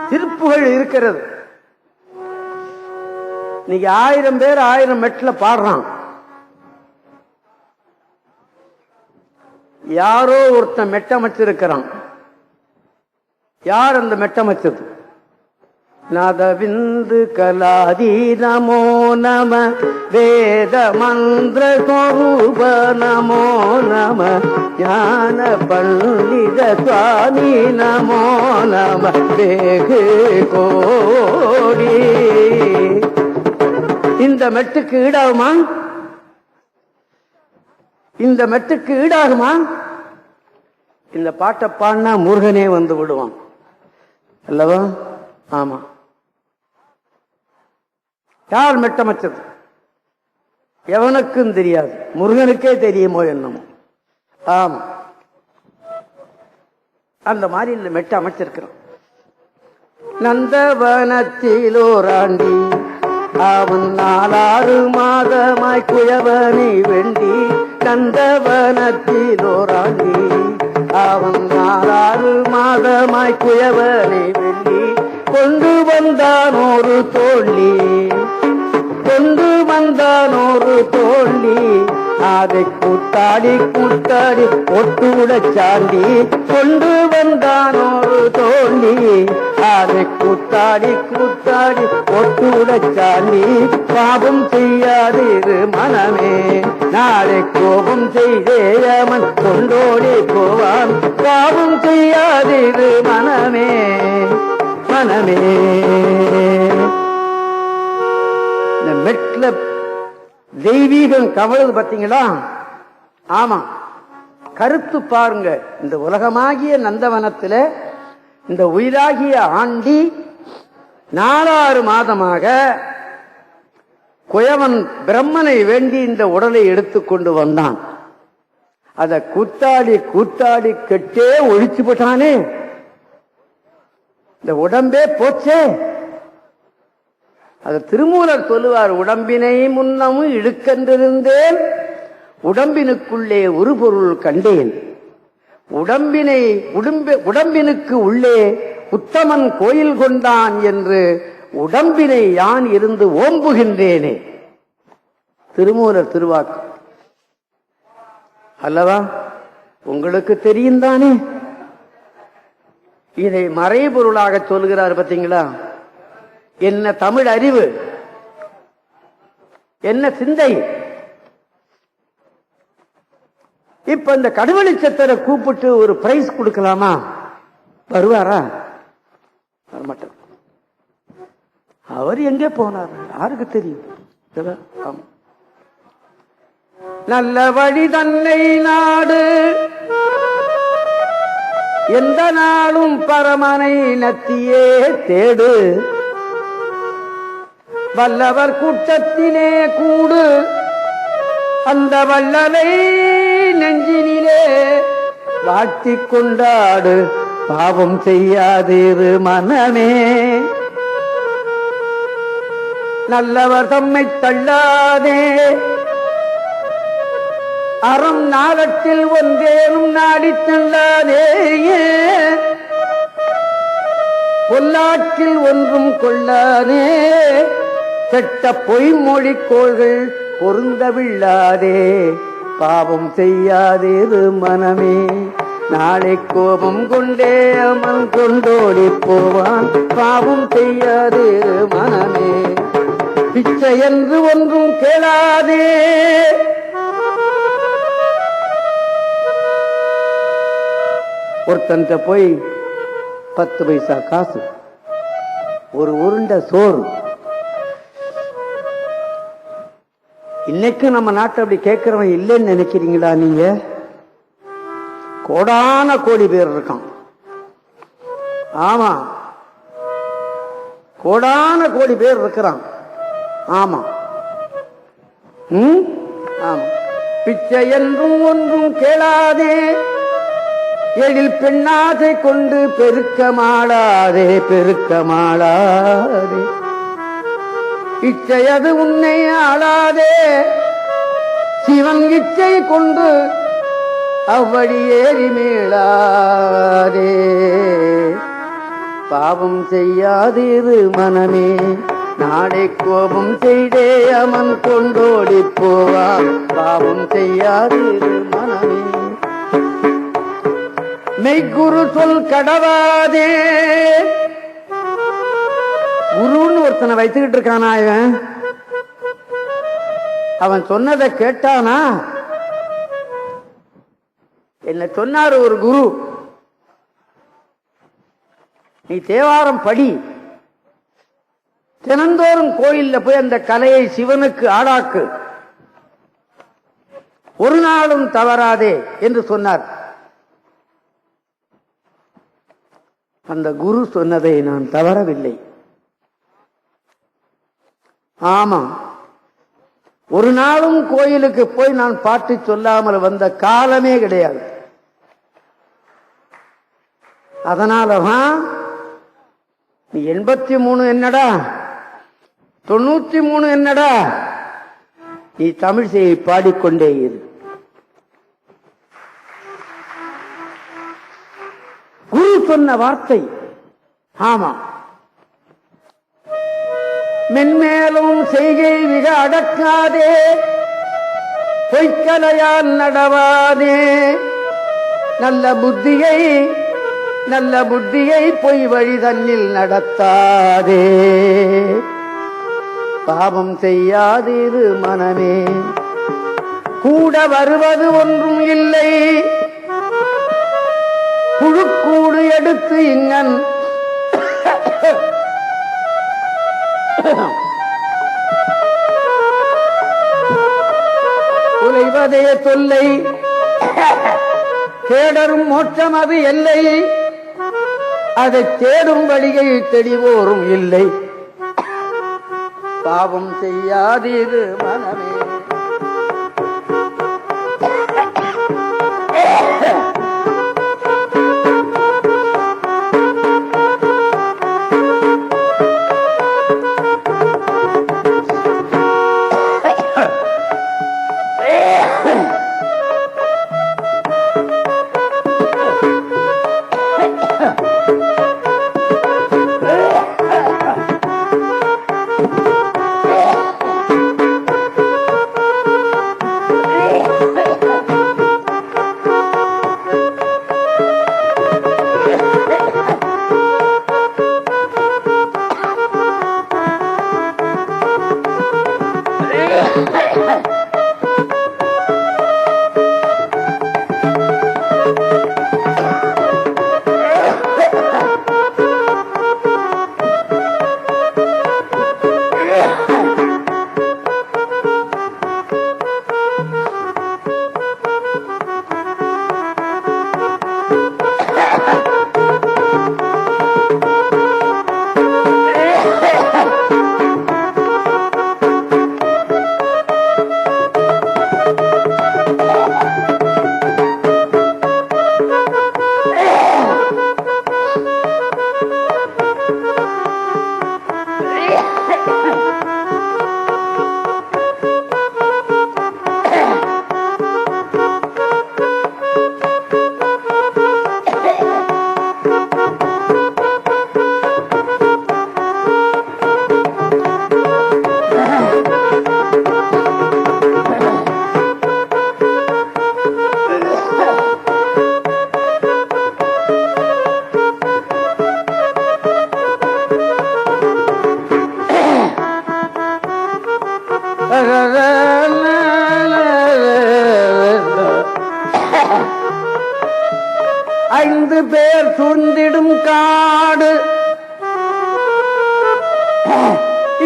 திருப்புகள் இருக்கிறது. இன்னைக்கு 1000 பேர் 1000 மெட்ல பாடுறான். யாரோ ஒருத்தன் மெட்டமைச்சிருக்கிறான். யார் அந்த மெட்டமைச்சது? நதவிந்து கலாதி நமோ நம, வேத மந்திர ஸ்வரூப நமோ நம, ஞான பண்டித சுவாமி நமோ நம, வேகு கோடி. இந்த மெட்டுக்கு ஈடாகுமா? இந்த மெட்டுக்கு ஈடாகுமா? இந்த பாட்டை பாடினா முருகனே வந்து விடுவான் அல்லவா? ஆமா. யார் மெட்டமைச்சது? எவனுக்கும் தெரியாது, முருகனுக்கே தெரியுமோ என்னமோ. ஆமா, அந்த மாதிரி இந்த மெட்டை அமைச்சிருக்கிறான். நந்தவனத்திலோராண்டி அவன் 4 மாதமாய் குயவனை வெண்டி. நந்தவனத்திலோராண்டி அவன் 4 மாதமாய் குயவனை வெண்டி. கொண்டு வந்தான் ஒரு தோழி, கொண்டு வந்தான் ஒரு தோழி, அதை கூத்தாடி கூத்தாடி ஒட்டுட சாண்டி. கொண்டு வந்தான் ஒரு தோழி, அதை கூத்தாடி கூத்தாடி ஒட்டுட சாண்டி. பாவம் செய்யாதீரு மனமே, நாளை கோபம் செய்தே அவன் கொண்டோடி போவான். பாவம் செய்யாதீரு மனமே, மனமே. இந்த மெட்ல தெய்வீகம் கவலுது பார்த்தீங்களா? ஆமா, கருத்து பாருங்க. இந்த உலகமாகிய நந்தவனத்தில் இந்த உயிராகிய ஆண்டி 4 மாதமாக குயவன் பிரம்மனை வேண்டி இந்த உடலை எடுத்துக்கொண்டு வந்தான். அத கூத்தாடி கூத்தாடி கெட்டே ஒழிச்சு போட்டானே, இந்த உடம்பே போச்சே. அது திருமூலர் சொல்லுவார், உடம்பினை முன்னமும் இழுக்கென்றிருந்தேன், உடம்பினுக்குள்ளே ஒரு பொருள் கண்டேன். உடம்பினுக்கு உள்ளே உத்தமன் கோயில் கொண்டான் என்று உடம்பினை யான் இருந்து ஓம்புகின்றேனே. திருமூலர் திருவாக்கு அல்லவா? உங்களுக்கு தெரியும் தானே? இதை மறைபொருளாக சொல்கிறார் பார்த்தீங்களா? என்ன தமிழ் அறிவு, என்ன சிந்தை. இப்ப இந்த கடவுளிச்சத்தரை கூப்பிட்டு ஒரு பிரைஸ் கொடுக்கலாமா? வருவாரா? வரமாட்டார். அவர் எங்கே போனார் யாருக்கு தெரியும்? நல்ல வழி தன்னை நாடு, எந்த நாளும் பரமனை நத்தியே தேடு. வல்லவர் கூட்டத்திலே கூடு, அந்த வல்லலை நெஞ்சினிலே வாழ்த்திக் கொண்டாடு. பாவம் செய்யாதீரு மனமே, நல்லவர் தம்மை தள்ளாதே. அறம் நாளத்தில் ஒன்றேனும் நாடிச் செல்லாதே. பொல்லாற்றில் ஒன்றும் கொள்ளாதே. கெட்ட பொய்மொழி கோள்கள் பொருந்தவில்லாதே. பாவம் செய்யாதேது மனமே, நாளை கோபம் கொண்டே அமன் கொண்டோடி போவான். பாவம் செய்யாதேது மனமே, பிச்சை என்று ஒன்றும் கேளாதே. ஒருத்தன் போய் 10 பைசா காசு, ஒரு உருண்டை சோறு. இன்னைக்கு நம்ம நாட்டை அப்படி கேட்கிறவன் இல்லைன்னு நினைக்கிறீங்களா? நீங்க கோடான கோடி பேர் இருக்கான். ஆமா, கோடான கோடி பேர் இருக்கிறான். ஆமா, ஆமா. பிச்சை என்றும் ஒன்றும் கேளாதே, எழில் பெண்ணாதை கொண்டு பெருக்க மாளாதே, பெருக்க மாளாதே. இச்சையது உன்னை ஆளாதே, சிவன் இச்சை கொண்டு அவ்வழி ஏறி மேளாதே. பாவம் செய்யாதிரு மனமே, நாளை கோபம் செய்தே அமன் கொண்டோடி போவா. பாவம் செய்யாதிரு மனமே, மெய்குரு சொல் கடவாதே. குருன்னு ஒருத்தனை வைத்துக்கிட்டு இருக்கானா இவன்? அவன் சொன்னதை கேட்டானா? என்ன சொன்னார் ஒரு குரு, நீ தேவாரம் படி, தினந்தோறும் கோயில்ல போய் அந்த கலையை சிவனுக்கு ஆடாக்கு, ஒரு நாளும் தவறாதே என்று சொன்னார். அந்த குரு சொன்னதை நான் தவறவில்லை. ஆமா, ஒரு நாளும் கோயிலுக்கு போய் நான் பாட்டு சொல்லாமல் வந்த காலமே கிடையாது. அதனாலதான் நீ 83 என்னடா, 93 என்னடா, நீ தமிழிசையை பாடிக்கொண்டே இரு. குரு சொன்ன வார்த்தை. ஆமா, மென்மேலும் செய்கை மிக அடக்காதே, பொய்க்கலையால் நடவாதே. நல்ல புத்தியை பொய் வழி தன்னில் நடத்தாதே. பாவம் செய்யாதிரு மனமே, கூட வருவது ஒன்றும் இல்லை, புழுக்கூடு எடுத்து இங்கன் உழைவதே தொல்லை, கேடரும் மோட்சம் அது எல்லை, அதை தேடும் வழியை தெளிவோரும் இல்லை. பாவம் செய்யாதிரு மனமே, ஐந்து பேர் சூழ்ந்திடும் காடு,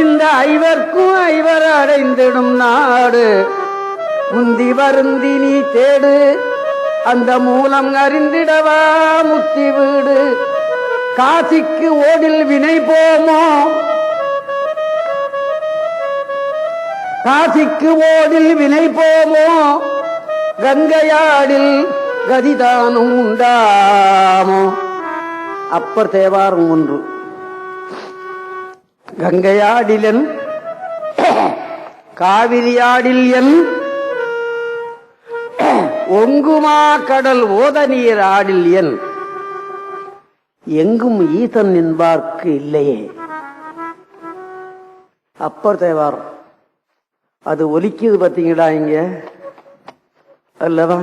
இந்த ஐவர்க்கும் ஐவர் அடைந்திடும் நாடு. முந்தி வருந்தி நீ தேடு, அந்த மூலம் அறிந்திடவா முத்தி வீடு. காசிக்கு ஓடில் வினை போமோ, காசிக்கு ஓடில் வினை போமோ, கங்கையாடில் கதிதானும் உண்டாமோ. அப்பர் தேவாரம் ஒன்று. கங்கையாடிலன் காவிரியாடில் என் ஒங்குமா கடல் ஓத நீர் ஆடில் என் எங்கும் ஈசன் என்பார்க்கு இல்லையே. அப்பர் தேவாரம் அது ஒலிக்குது பார்த்தீங்களா இங்க அல்லவா?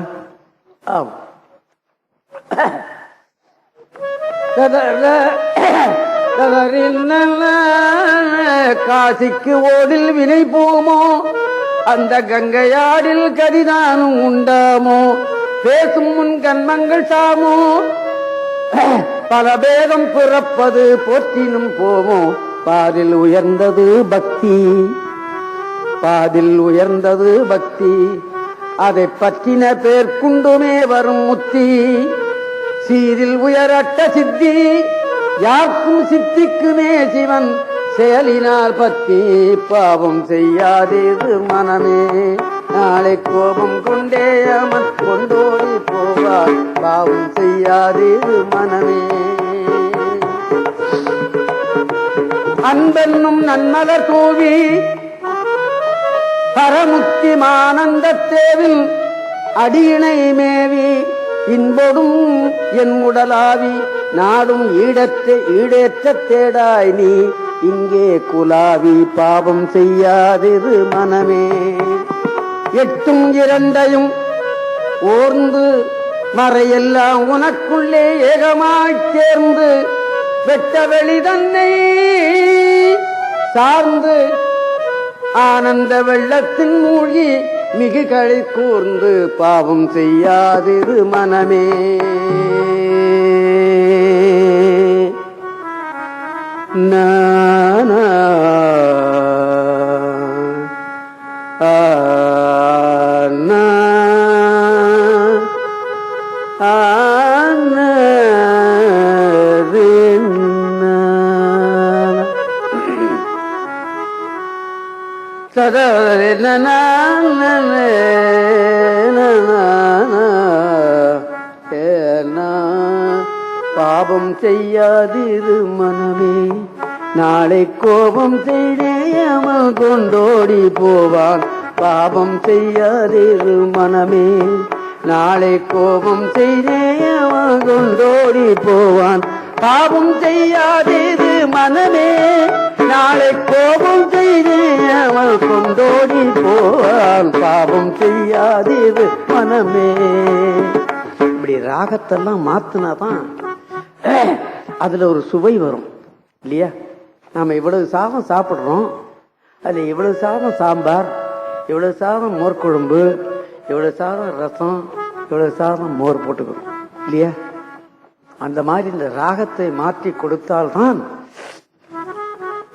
ஆம். காசிக்கு ஓடில் வினை போமோ, அந்த கங்கையாடில் கதிதானும் உண்டாமோ. பேசும் முன் கண்மங்கள் சாமோ, பல பேதம் பிறப்பது போற்றினும் போமோ. பாதில் உயர்ந்தது பக்தி, பாதில் உயர்ந்தது பக்தி. அதை பற்றின பேர்க்குண்டுமே வரும் முத்தி. சீரில் உயரட்ட சித்தி, யாருக்கும் சித்திக்குமே சிவன் செயலினால் பத்தி. பாவம் செய்யாதேது மனமே, நாளை கோபம் கொண்டே அமன் கொண்டோடி போவார். பாவம் செய்யாதேது மனமே. அன்பென்னும் நன்மலர் தூவி பரமுத்தி மானந்த தேவில் அடியினை மேவி இன்பொடும் என் உடலாவி நாடும் ஈடேற்ற தேடாய் நீ இங்கே குலாவி. பாவம் செய்யாதது மனமே. எட்டும் இரண்டையும் ஓர்ந்து மறையெல்லாம் உனக்குள்ளே ஏகமாய்ச் சேர்ந்து வெட்ட வெளி தன்னை சார்ந்து ஆனந்த வெள்ளத்தின் மூழ்கி மிகு களி கூர்ந்து. பாவம் செய்யாதிரு மனமே. நானா பாவம் செய்யாதிரு மனமே. நாளை கோபம் செய்யாமல் கொண்டோடி போவான். பாவம் செய்யாதிரு மனமே. நாளை கோபம் செய்யாமல் கொண்டோடி போவான். பாவம் செய்யாதிரு மனமே. நாளை கோபம் செய்யாமல் கொண்டோடி போவான். பாவம் செய்யாதிரு மனமே. இப்படி ராகத்தெல்லாம் மாத்தினாதான் அதுல ஒரு சுவை வரும் இல்லையா? நாம இவ்வளவு சாதம் சாப்பிடுறோம், அதுல இவ்வளவு சாதம் சாம்பார், இவ்வளவு சாதம் மோர் குழம்பு, இவ்வளவு சாதம் ரசம், இவ்வளவு சாதம் மோர் போட்டுக்கிறோம் இல்லையா? அந்த மாதிரி இந்த ராகத்தை மாற்றி கொடுத்தால்தான்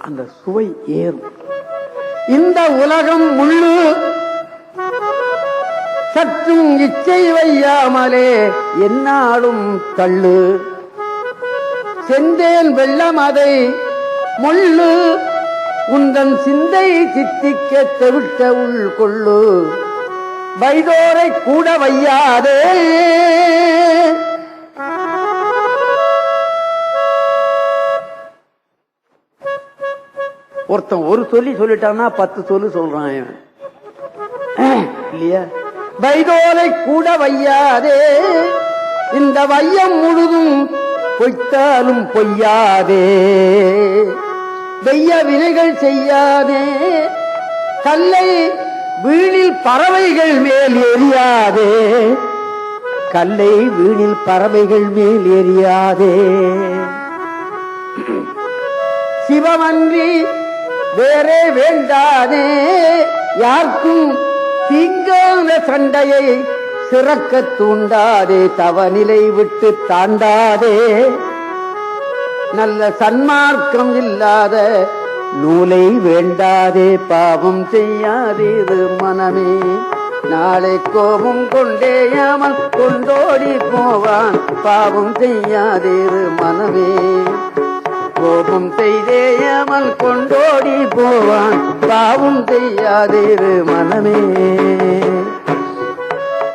அந்த சுவை ஏறும். இந்த உலகம் முள்ளு சற்றும் இச்சை வையாமலே என்னாலும் தள்ளு. செந்தேன் வெள்ளம் அதை முள்ளு உந்தன் சிந்தை சித்திக்க தெவிட்ட உள் கொள்ளு. வைதோரை கூட வையாதே. ஒருத்தன் ஒரு சொல்லி சொல்லிட்டான்னா 10 சொல்லு சொல்றான் இல்லையா? வைதோரை கூட வையாதே. இந்த வையம் முழுதும் பொய்த்தாலும் பொய்யாதே. வெய்ய வினைகள் செய்யாதே. கல்லை வீணில் பறவைகள் மேல் எரியாதே. கல்லை வீணில் பறவைகள் மேல் எரியாதே. சிவமன்றி வேறே வேண்டாதே. யாருக்கும் தீங்கான சண்டையை சிறக்க தூண்டாதே. தவநிலை விட்டு தாண்டாதே. நல்ல சன்மார்க்கம் இல்லாத நூலை வேண்டாதே. பாவம் செய்யாதே மனமே. நாளை கோபம் கொண்டேயாமல் கொண்டோடி போவான் பாவம் செய்யாதேரு மனமே. கோபம் செய்தேயாமல் கொண்டோடி போவான் பாவம் செய்யாதேரு மனமே.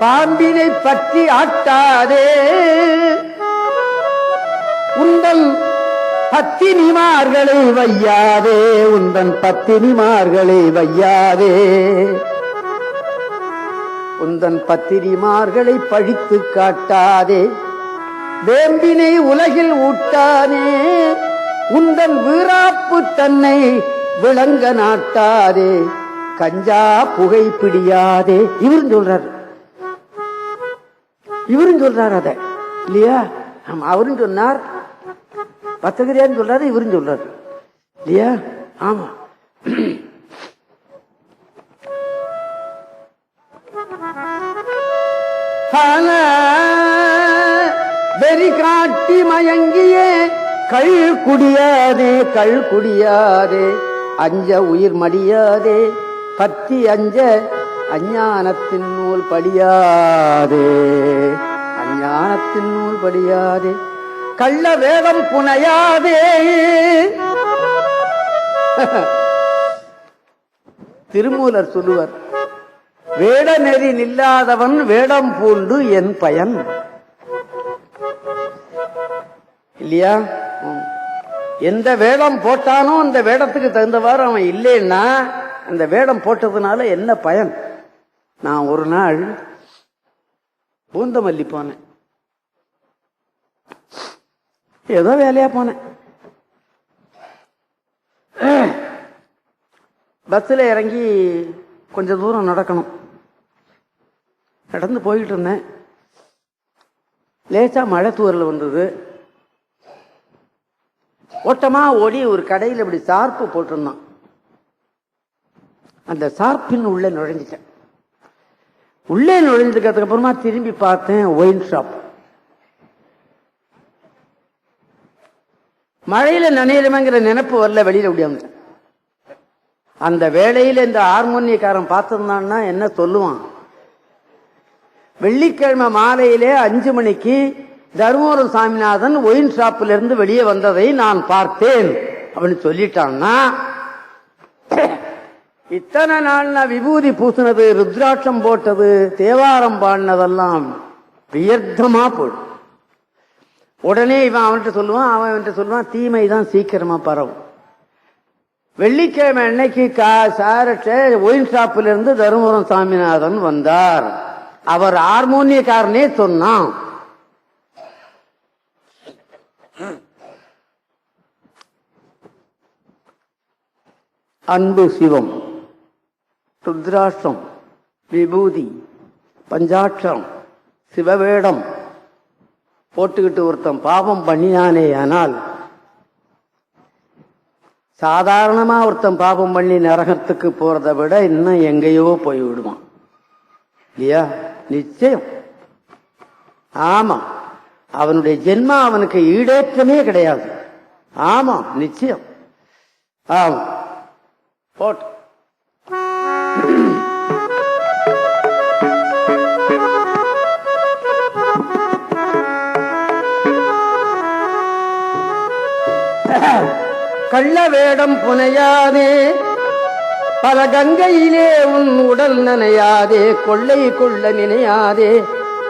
பாம்பினை பற்றி ஆட்டாதே உந்தன் பத்தினிமார்களை வையாதே. உந்தன் பத்தினிமார்களை வையாதே. உந்தன் பத்தினிமார்களை பழித்து காட்டாதே. வேம்பினை உலகில் ஊட்டானே. உந்தன் வீராப்பு தன்னை விளங்க நாட்டாதே. கஞ்சா புகை பிடியாதே. இவரும் சொல்றார், இவரும் சொல்றார் அத இல்லையா? அவரும் சொன்னார், பத்தகிரியான்னு சொல்றாரு, இவரும் சொல்றாரு இல்லையா? ஆமா. வெறி காட்டி மயங்கியே கள் குடியாதே. கள் குடியாதே. அஞ்ச உயிர் மடியாதே. பத்தி அஞ்ச அஞ்ஞானத்தின் நூல் படியாதே. அஞ்ஞானத்தின் நூல் படியாதே. கள்ள வேதம் புனையாதே. திருமூலர் சொல்லுவர், வேட நெறி நில்லாதவன் வேடம் பூண்டு என் பயன் இல்லையா? எந்த வேடம் போட்டானோ அந்த வேடத்துக்கு தகுந்தவாறு அவன் இல்லைன்னா அந்த வேடம் போட்டதுனால என்ன பயன்? நான் ஒரு நாள் பூந்தமல்லி போனேன், ஏதோ வேலையா போனேன். பஸ்ல இறங்கி கொஞ்சம் தூரம் நடக்கணும். நடந்து போயிட்டு இருந்தேன். லேசா மழை தூரல் வந்தது. ஓட்டமா ஓடி ஒரு கடையில் இப்படி சார்பு போட்டிருந்தான். அந்த சார்பின் உள்ள நுழைஞ்சிட்டேன். உள்ளே நுழைஞ்சதுக்கு அப்புறமா திரும்பி பார்த்தேன், ஒயின் ஷாப். மழையில நனையிறமங்கிற நினைப்பு வரல, வெளியில முடியாது. அந்த வேளையில இந்த ஹார்மோனியக்காரன் பார்த்திருந்தான்னா என்ன சொல்லுவான்? வெள்ளிக்கிழமை மாலையிலே 5 மணிக்கு தருமபுரம் சாமிநாதன் ஒயின் ஷாப்ல இருந்து வெளியே வந்ததை நான் பார்த்தேன் அப்படின்னு சொல்லிட்டான்னா, இத்தனை நாள் நான் விபூதி பூசினது, ருத்ராட்சம் போட்டது, தேவாரம் பாடினதெல்லாம் வியர்த்தமா போடும். உடனே இவன் அவன்கிட்ட சொல்லுவான், அவன் அவன்கிட்ட சொல்லுவான், தீமை தான் சீக்கிரமா பரவும். வெள்ளிக்கிழமை அன்னைக்கு ஒயின் ஷாப்ல இருந்து தருமபுரம் சாமிநாதன் வந்தார். அவர் ஹார்மோனியக்காரனே சொன்னான். அன்பு சிவம், ருத்ராட்சம், விபூதி, பஞ்சாட்சம், சிவவேடம் போட்டுக்கிட்டு ஒருத்தன் பாவம் பண்ணினானே, ஆனால் சாதாரணமா ஒருத்தன் பாவம் பண்ணி நரகத்துக்கு போறதை விட இன்னும் எங்கேயோ போய் விடுவான் இல்லையா? நிச்சயம். ஆமா, அவனுடைய ஜென்மா அவனுக்கு ஈடேற்றமே கிடையாது. ஆமா, நிச்சயம். ஆமா, போட்டு கள்ள வேடம் புனையாதே. பல கங்கையிலே உன் உடல் நனையாதே. கொள்ளை கொள்ள நினையாதே.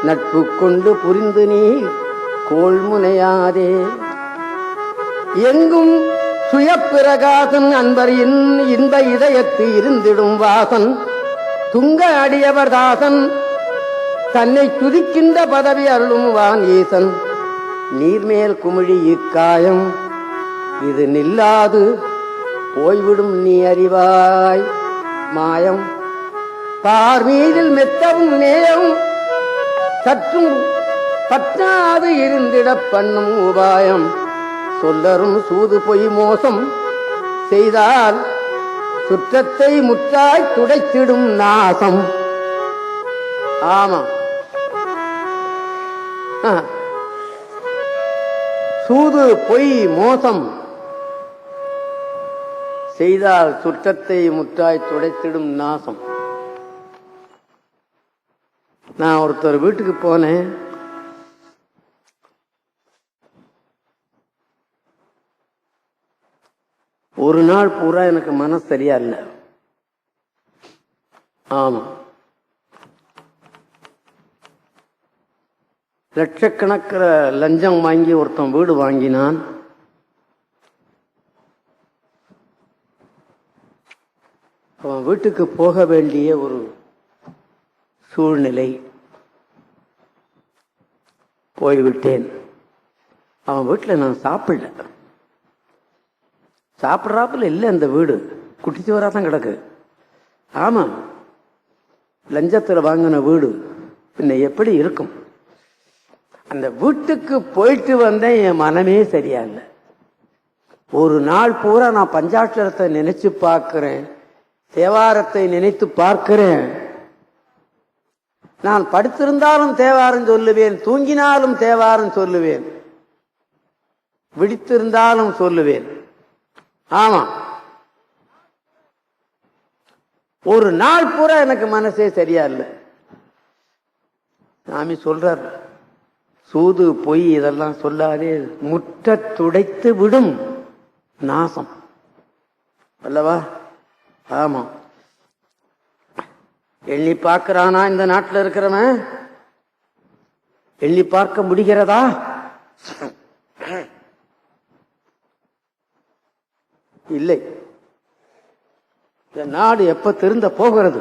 நட்பு கொண்டு புரிந்து நீ கோள் முனையாதே. எங்கும் சுயப்பிரகாசன் அன்பர் இன்ப இதயத்து இருந்திடும் வாசன். துங்க அடியவர் தாசன் தன்னை துதிக்கின்ற பதவி அருளும் வான் ஈசன். நீர்மேல் குமிழி இக்காயம் இது நில்லாது போய்விடும் நீ அறிவாய். மாயம் பார் மீதில் மெத்தவும் நேயம் சற்றும் பற்றாது இருந்திடப் பண்ணும் உபாயம். சொல்லரும் சூது பொய் மோசம் செய்தால் சுற்றத்தை முற்றாய் துடைத்திடும் நாசம். ஆமா, சூது பொய் மோசம் செய்தால் சுற்றத்தை முற்றாய் துடைத்திடும் நாசம். ஒருத்தர் வீட்டுக்கு போனேன். ஒரு நாள் பூரா எனக்கு மனசு சரியா இல்லை. ஆமா, லட்சக்கணக்கில் லஞ்சம் வாங்கி ஒருத்தன் வீடு வாங்கினான். அவன் வீட்டுக்கு போக வேண்டிய ஒரு சூழ்நிலை. போய்விட்டேன். அவன் வீட்டில் நான் சாப்பிடல. சாப்பிட்றாப்புல இல்லை, அந்த வீடு குட்டிச்சுவராதான் கிடக்கு. ஆமா, லஞ்சத்தில் வாங்கின வீடு பின்ன எப்படி இருக்கும்? அந்த வீட்டுக்கு போயிட்டு வந்தேன். என் மனமே சரியா இல்லை. ஒரு நாள் பூரா நான் பஞ்சாட்சரத்தை நினைச்சு பார்க்கிறேன், தேவாரத்தை நினைத்து பார்க்கிறேன். நான் படுத்திருந்தாலும் தேவாரம் சொல்லுவேன், தூங்கினாலும் தேவாரம் சொல்லுவேன், விழித்திருந்தாலும் சொல்லுவேன். ஆமா, ஒரு நாள் பூரா எனக்கு மனசே சரியா இல்லை. சாமி சொல்றார், சூது பொய் இதெல்லாம் சொல்லாதே, முற்ற துடைத்து விடும் நாசம் அல்லவா? ஆமா, எண்ணி பார்க்கிறானா இந்த நாட்டில் இருக்கிறவன்? எண்ணி பார்க்க முடிகிறதா? இல்லை. இந்த நாடு எப்ப திருந்த போகிறது?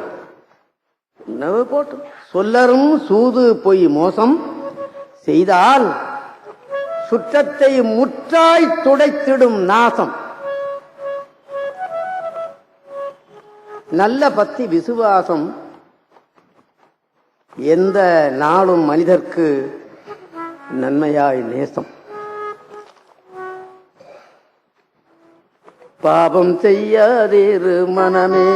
போட்டு சொல்லரும் சூது பொய் மோசம் செய்தால் சுற்றத்தை முற்றாய் துடைத்திடும் நாசம். நல்ல பக்தி விசுவாசம் எந்த நாளும் மனிதர்க்கு நன்மையாய் நேசம். பாபம் செய்யாதேரு மனமே,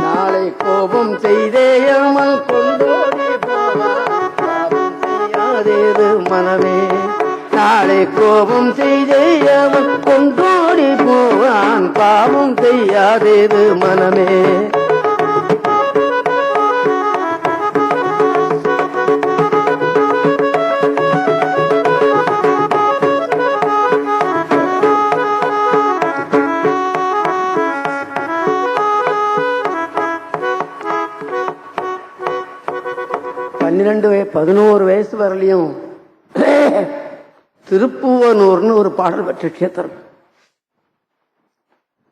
நாளை கோபம் செய்தேயாமல் கொண்டோடி போவான். பாபம் செய்யாதேரு மனமே, நாளை கோபம் செய்தேயாமல் கொண்டோடி போவான். பாவம் செய்யாதேரு மனமே. பன்னிரண்டு 11 வயசு வரலையும் திருப்புவனூர்னு ஒரு பாடல் பெற்ற கஷேத்திரம்.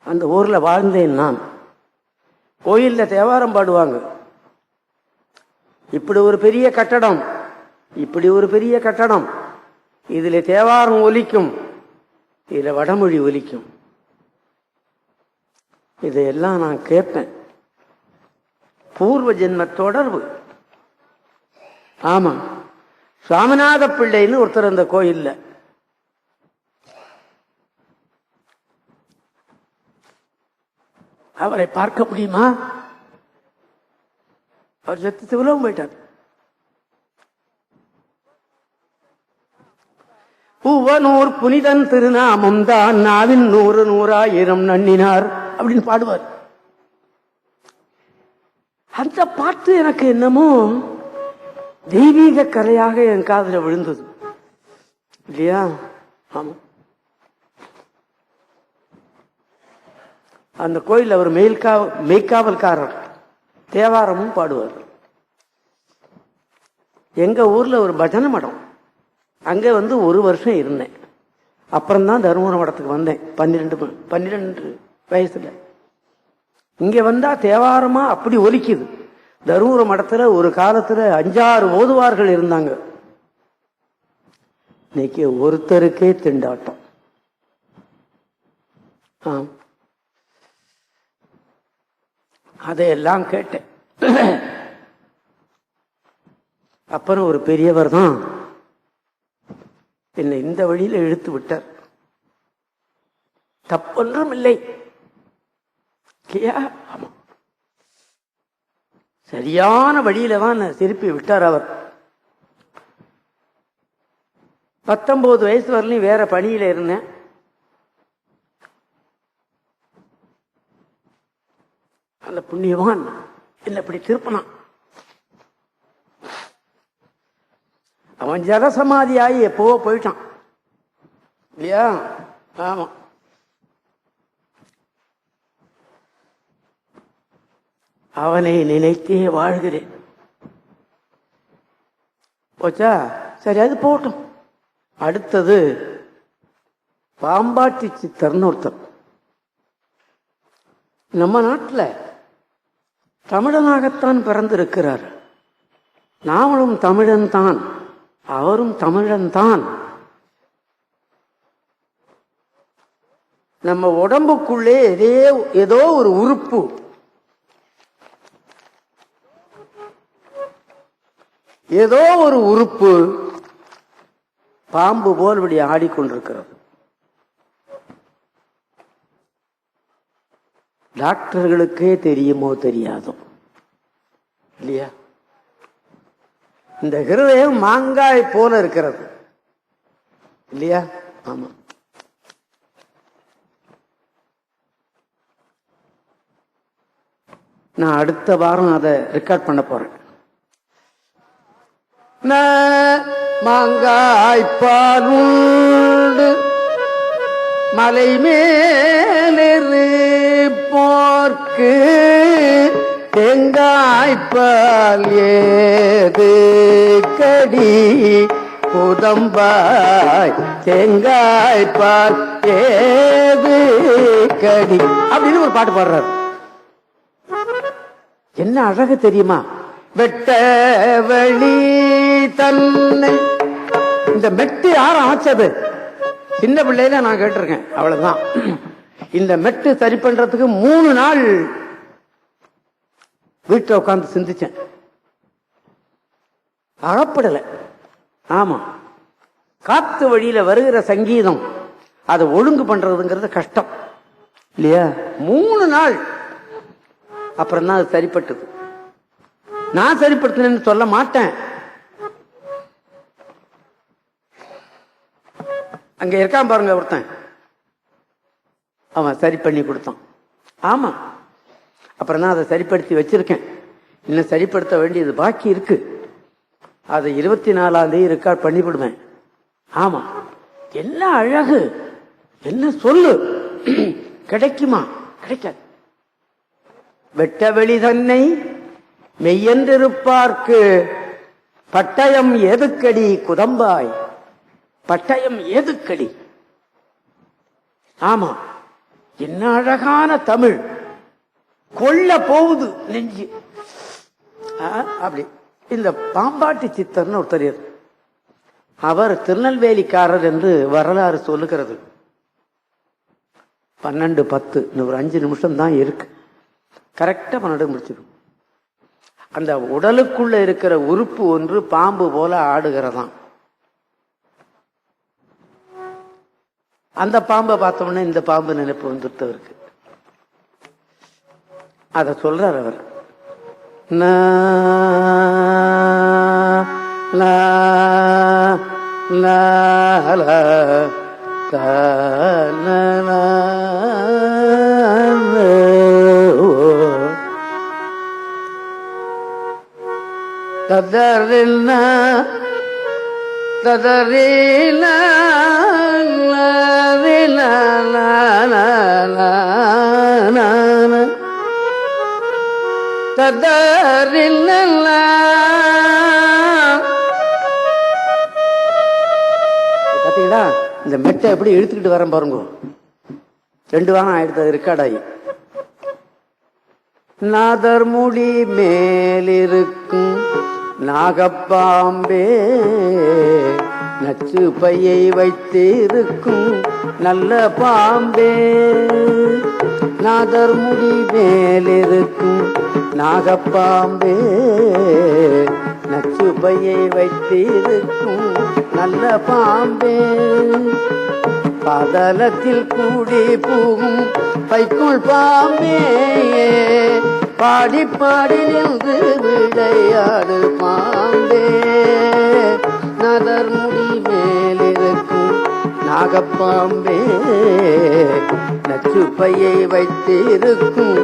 அந்த ஊர்ல வாழ்ந்தேன் நான். கோயில்ல தேவாரம் பாடுவாங்க. இப்படி ஒரு பெரிய கட்டடம், இப்படி ஒரு பெரிய கட்டடம், இதுல தேவாரம் ஒலிக்கும், இதுல வடமொழி ஒலிக்கும். இதையெல்லாம் நான் கேட்பேன். பூர்வ ஜென்ம தொடர்பு. ஆமா, சுவாமிநாத பிள்ளைன்னு ஒருத்தர் அந்த கோயில்ல. அவரை பார்க்க முடியுமா? அவர் செத்து சிவலோகம் போயிட்டார். பூவனூர் புனிதன் திருநாமம் தான் நாவின் 100 100,000 நன்னினார் அப்படின்னு பாடுவார். அந்த பாட்டு எனக்கு என்னமோ தெய்வீக கலையாக என் காதுல விழுந்தது இல்லையா? ஆமா, அந்த கோயில் அவர் மெய்க்காவல்காரர், தேவாரமும் பாடுவார். எங்க ஊர்ல ஒரு பஜனை மடம், அங்க 1 வருஷம் இருந்தேன். அப்புறம்தான் தருமபுர மடத்துக்கு வந்தேன் 12 வயசுல. இங்க வந்தா தேவாரமா அப்படி ஒலிக்குது. தருமபுர மடத்துல ஒரு காலத்துல 5-6 ஓதுவார்கள் இருந்தாங்க. இன்னைக்கு ஒருத்தருக்கே திண்டாட்டம். அதையெல்லாம் கேட்டேன். அப்புறம் ஒரு பெரியவர் தான் என்னை இந்த வழியில இழுத்து விட்டார். தப்பொன்றும் இல்லை. ஆமா, சரியான வழியில தான் திருப்பி விட்டார் அவர். 19 வயசு வரலையும் வேற பணியில இருந்தேன். அந்த புண்ணியவான் என்ன இப்படி திருப்பினான். அவன் ஜலசமாதியாகி எப்பவோ போயிட்டான் இல்லையா? ஆமா. அவனை நினைத்தே வாழ்கிறேன். போச்சா? சரி, அது போட்டும். அடுத்தது பாம்பாட்டி சித்தர்னு ஒருத்தர் நம்ம நாட்டில் தமிழனாகத்தான் பிறந்திருக்கிறார். நாமளும் தமிழன் தான், அவரும் தமிழன் தான். நம்ம உடம்புக்குள்ளே ஏதோ ஒரு உறுப்பு பாம்பு போல் இப்படி ஆடிக்கொண்டிருக்கிறது. டாக்டர்களுக்கே தெரியுமோ தெரியாதோ இல்லையா? இந்த ஹிருதயம் மாங்காய் போல இருக்கிறது இல்லையா? ஆமா. நான் அடுத்த வாரம் அதை ரெக்கார்ட் பண்ண போறேன். மாங்காய் பாலுண்டு மலை மேலிருப்போர்க்கு தேங்காய்பால் ஏது கடி புதம்பாய் தேங்காய்பால் ஏது கடி அப்படின்னு ஒரு பாட்டு பாடுறாரு. என்ன அழகு தெரியுமா? வெட்ட வெளி தன்னை. இந்த மெட்டு யார் அமைச்சது? சின்ன பிள்ளையில நான் கேட்டிருக்கேன், அவ்வளவுதான். இந்த மெட்டு சரி பண்றதுக்கு 3 நாள் வீட்டில் உட்கார்ந்து சிந்திச்சேன். அகப்படல. ஆமா, காத்து வழியில வருகிற சங்கீதம் அதை ஒழுங்கு பண்றதுங்கிறது கஷ்டம் இல்லையா? 3 நாள் அப்புறம் தான் அது சரிப்பட்டது. நான் சரிப்படுத்தினேன்னு சொல்ல மாட்டேன். அங்க இருக்கான் பாருங்க ஒருத்தன், அவன் சரி பண்ணி கொடுத்தான். ஆமா, அப்புறம் தான் அதை சரிப்படுத்தி வச்சிருக்கேன். இன்னும் சரிப்படுத்த வேண்டியது பாக்கி இருக்கு. அதை 24ஆம் தேதி ரெக்கார்ட் பண்ணி விடுவேன். ஆமா, என்ன அழகு, என்ன சொல்லு. கிடைக்குமா? கிடைக்காது. வெட்ட வெளி தன்னை மெய்யென்றிருப்பார்க்கு பட்டயம் எதுக்கடி குதம்பாய். பட்டயம் எதுக்கடி. ஆமா, என்ன அழகான தமிழ். கொல்ல போகுது நெஞ்சு. அப்படி இந்த பாம்பாட்டி சித்தர்னு ஒருத்தர், அவர் திருநெல்வேலிக்காரர் என்று வரலாறு சொல்லுகிறது. 12:10 இன்னும் ஒரு 5 நிமிஷம் தான் இருக்கு. கரெக்டா 12 முடிச்சிடும். அந்த உடலுக்குள்ள இருக்கிற உறுப்பு ஒன்று பாம்பு போல ஆடுகிறதாம். அந்த பாம்பை பார்த்தோம்னா இந்த பாம்பு நினைப்பு வந்துட்டு இருக்கு. அத சொல்றார் அவர். ததறின ததறின பாத்தீங்களா? இந்த மெட்டை எப்படி இழுத்துக்கிட்டு வரேன் பாருங்க. 2 வாரம் ஆயிடுத்து அது ரெக்கார்ட் ஆகி. நாதர்முடி மேலிருக்கும் நாகப்பாம்பே நச்சு பையை வைத்திருக்கும் நல்ல பாம்பே. நாதர்முடி மேலிருக்கும் நாகப்பாம்பே நச்சு பையை வைத்திருக்கும் நல்ல பாம்பே. பாதலத்தில் கூடி பூவும் பைக்குள் பாம்பே பாடி பாடி நின்று விளையாடு பாம்பே. நதர்முடி மேலிருக்கும் நாகப்பாம்பே நச்சு பையை வைத்திருக்கும்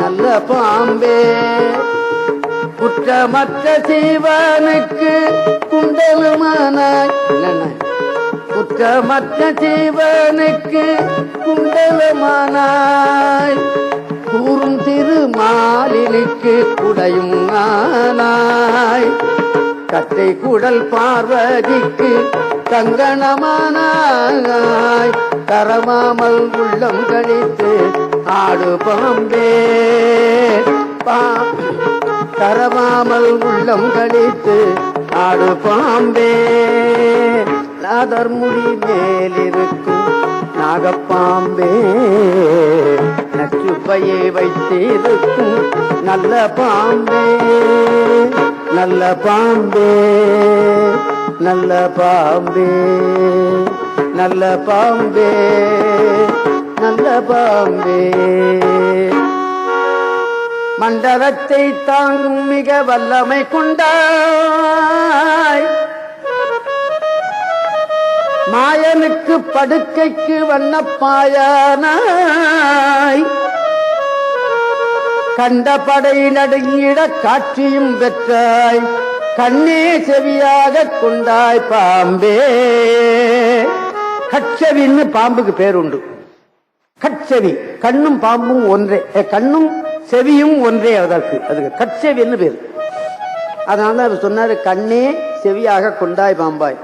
நல்ல பாம்பே. குற்றமற்ற சிவனுக்கு குண்டலுமான என்னென்ன குற்றமற்ற ஜீவனுக்கு குண்டலமானாய், கூறும் திருமாலினுக்கு குடையும் ஆனாய், கத்தை குடல் பார்வதிக்கு கங்கணமானாய், கரமாமல் உள்ளம் கழித்து ஆடு பாம்பே கரமாமல் உள்ளம் கழித்து ஆடு பாம்பே, நாதர்முடி மேலிருக்கும் நாகப்பாம்பே, நச்சுப்பையை வைத்திருக்கும் நல்ல பாம்பே, நல்ல பாம்பே, நல்ல பாம்பே, நல்ல பாம்பே, நல்ல பாம்பே, மண்டலத்தை தாங்கும் மிக வல்லமை கொண்டாய், மாயனுக்கு படுக்கைக்கு வண்ணப்பாயானாய், கண்ட படை நடுங்கிட காட்சியும் பெற்றாய், கண்ணே செவியாக கொண்டாய் பாம்பே. கட்செவின்னு பாம்புக்கு பேர் உண்டு. கட்செவி, கண்ணும் பாம்பும் ஒன்றே, கண்ணும் செவியும் ஒன்றே, அதற்கு அதுக்கு கட்செவின்னு பேர். அதனால அவர் சொன்னாரு, கண்ணே செவியாக கொண்டாய் பாம்பாய்.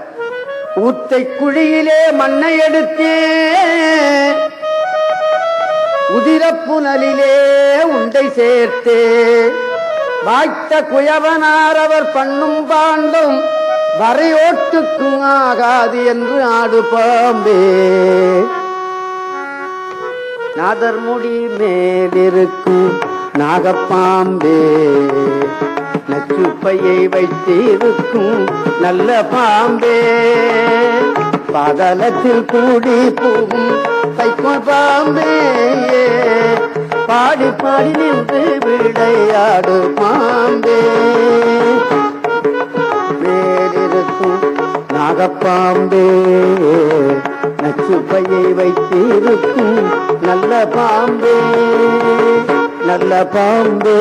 ஊத்தை குழியிலே மண்ணை எடுத்தே, உதிரப்புனலிலே உண்டை சேர்த்தே, வாய்த்த குயவனார் அவர் பண்ணும் பாண்டும் வரையோட்டுக்கும் ஆகாது என்று ஆடு பாம்பே. நாதர்முடி மேலிருக்கும் நாகப்பாம்பே, நச்சுப்பையை வைத்திருக்கும் நல்ல பாம்பே, பாதாளத்தில் கூடி போகும் கைக்கோள் பாம்பே, பாடி பாடி நின்று விளையாடு பாம்பே, மேலிருக்கும் நாகப்பாம்பே, நச்சுப்பையை வைத்திருக்கும் நல்ல பாம்பே, நல்ல பாம்பே,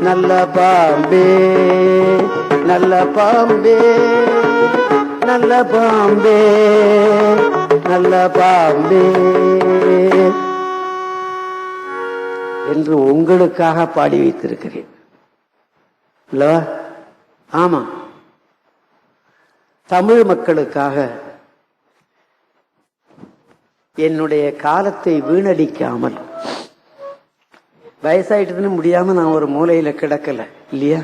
நல்ல பாம்பே, நல்ல பாம்பே, நல்ல பாம்பே, நல்ல பாம்பே என்று உங்களுக்காக பாடி வைத்திருக்கிறேன். இல்லவா? ஆமா, தமிழ் மக்களுக்காக என்னுடைய காலத்தை வீணடிக்காமல், வயசாயிட்டதுன்னு முடியாம நான் ஒரு மூலையில கிடக்கல இல்லையா?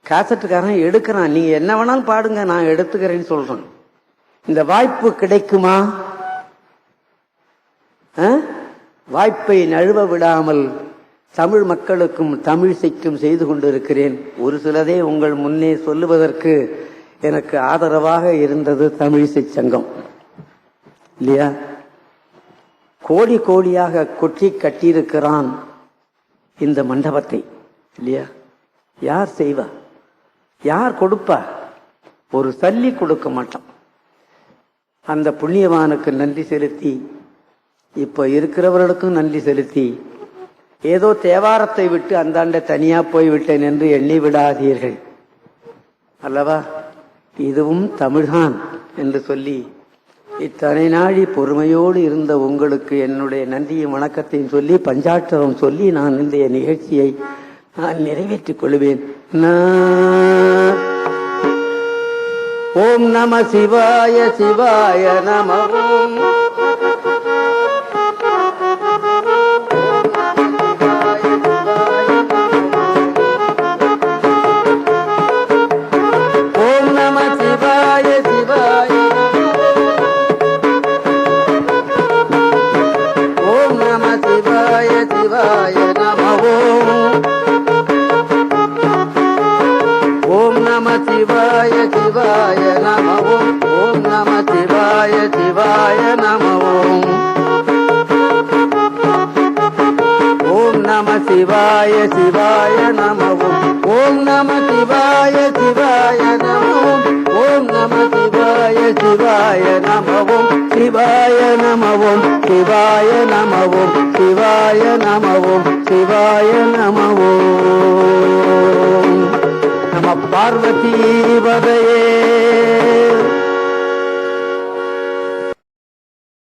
காசட்டுக்காரன் எடுக்கிறான், நீங்க என்ன வேணாலும் பாடுங்க, நான் எடுத்துக்கிறேன்னு சொல்றேன். இந்த வாய்ப்பு கிடைக்குமா? வாய்ப்பை நழுவ விடாமல் தமிழ் மக்களுக்கும் தமிழிசைக்கும் செய்து கொண்டிருக்கிறேன். ஒரு சிலதே உங்கள் முன்னே சொல்லுவதற்கு எனக்கு ஆதரவாக இருந்தது தமிழிசை சங்கம் இல்லையா? கோடி கோடியாக கொட்டி கட்டியிருக்கிறான் இந்த மண்டபத்தை இல்லையா? யார் செய்வா? யார் கொடுப்பா? ஒரு சல்லி கொடுக்க மாட்டான். அந்த புண்ணியவானுக்கு நன்றி செலுத்தி, இப்ப இருக்கிறவர்களுக்கும் நன்றி செலுத்தி, ஏதோ தேவாரத்தை விட்டு அந்தாண்ட தனியா போய்விட்டேன் என்று எண்ணி விடாதீர்கள் அல்லவா? இதுவும் தமிழ்தான் என்று சொல்லி இத்தனை நாளி பொறுமையோடு இருந்த உங்களுக்கு என்னுடைய நன்றியும் வணக்கத்தையும் சொல்லி பஞ்சாட்சரம் சொல்லி நான் இந்த நிகழ்ச்சியை நான் நிறைவேற்றிக் கொள்வேன். ஓம் நம சிவாய சிவாய நம. ஓம் நம சிவாய சிவாய, ஓம் நம சிவாய சிவாய நம. ஓம் நம சிவாய சிவாய நம. ஓம் நம சிவாய சிவாய நம. ஓம் நம சிவாய சிவாய நம. ஓம் நம சிவாய சிவாய நம. ஓம் நம சிவாய சிவாய நம. சிவாய நம. சிவாய நம. சிவாய நம. சிவாய நம. நம பார்வதி பதையே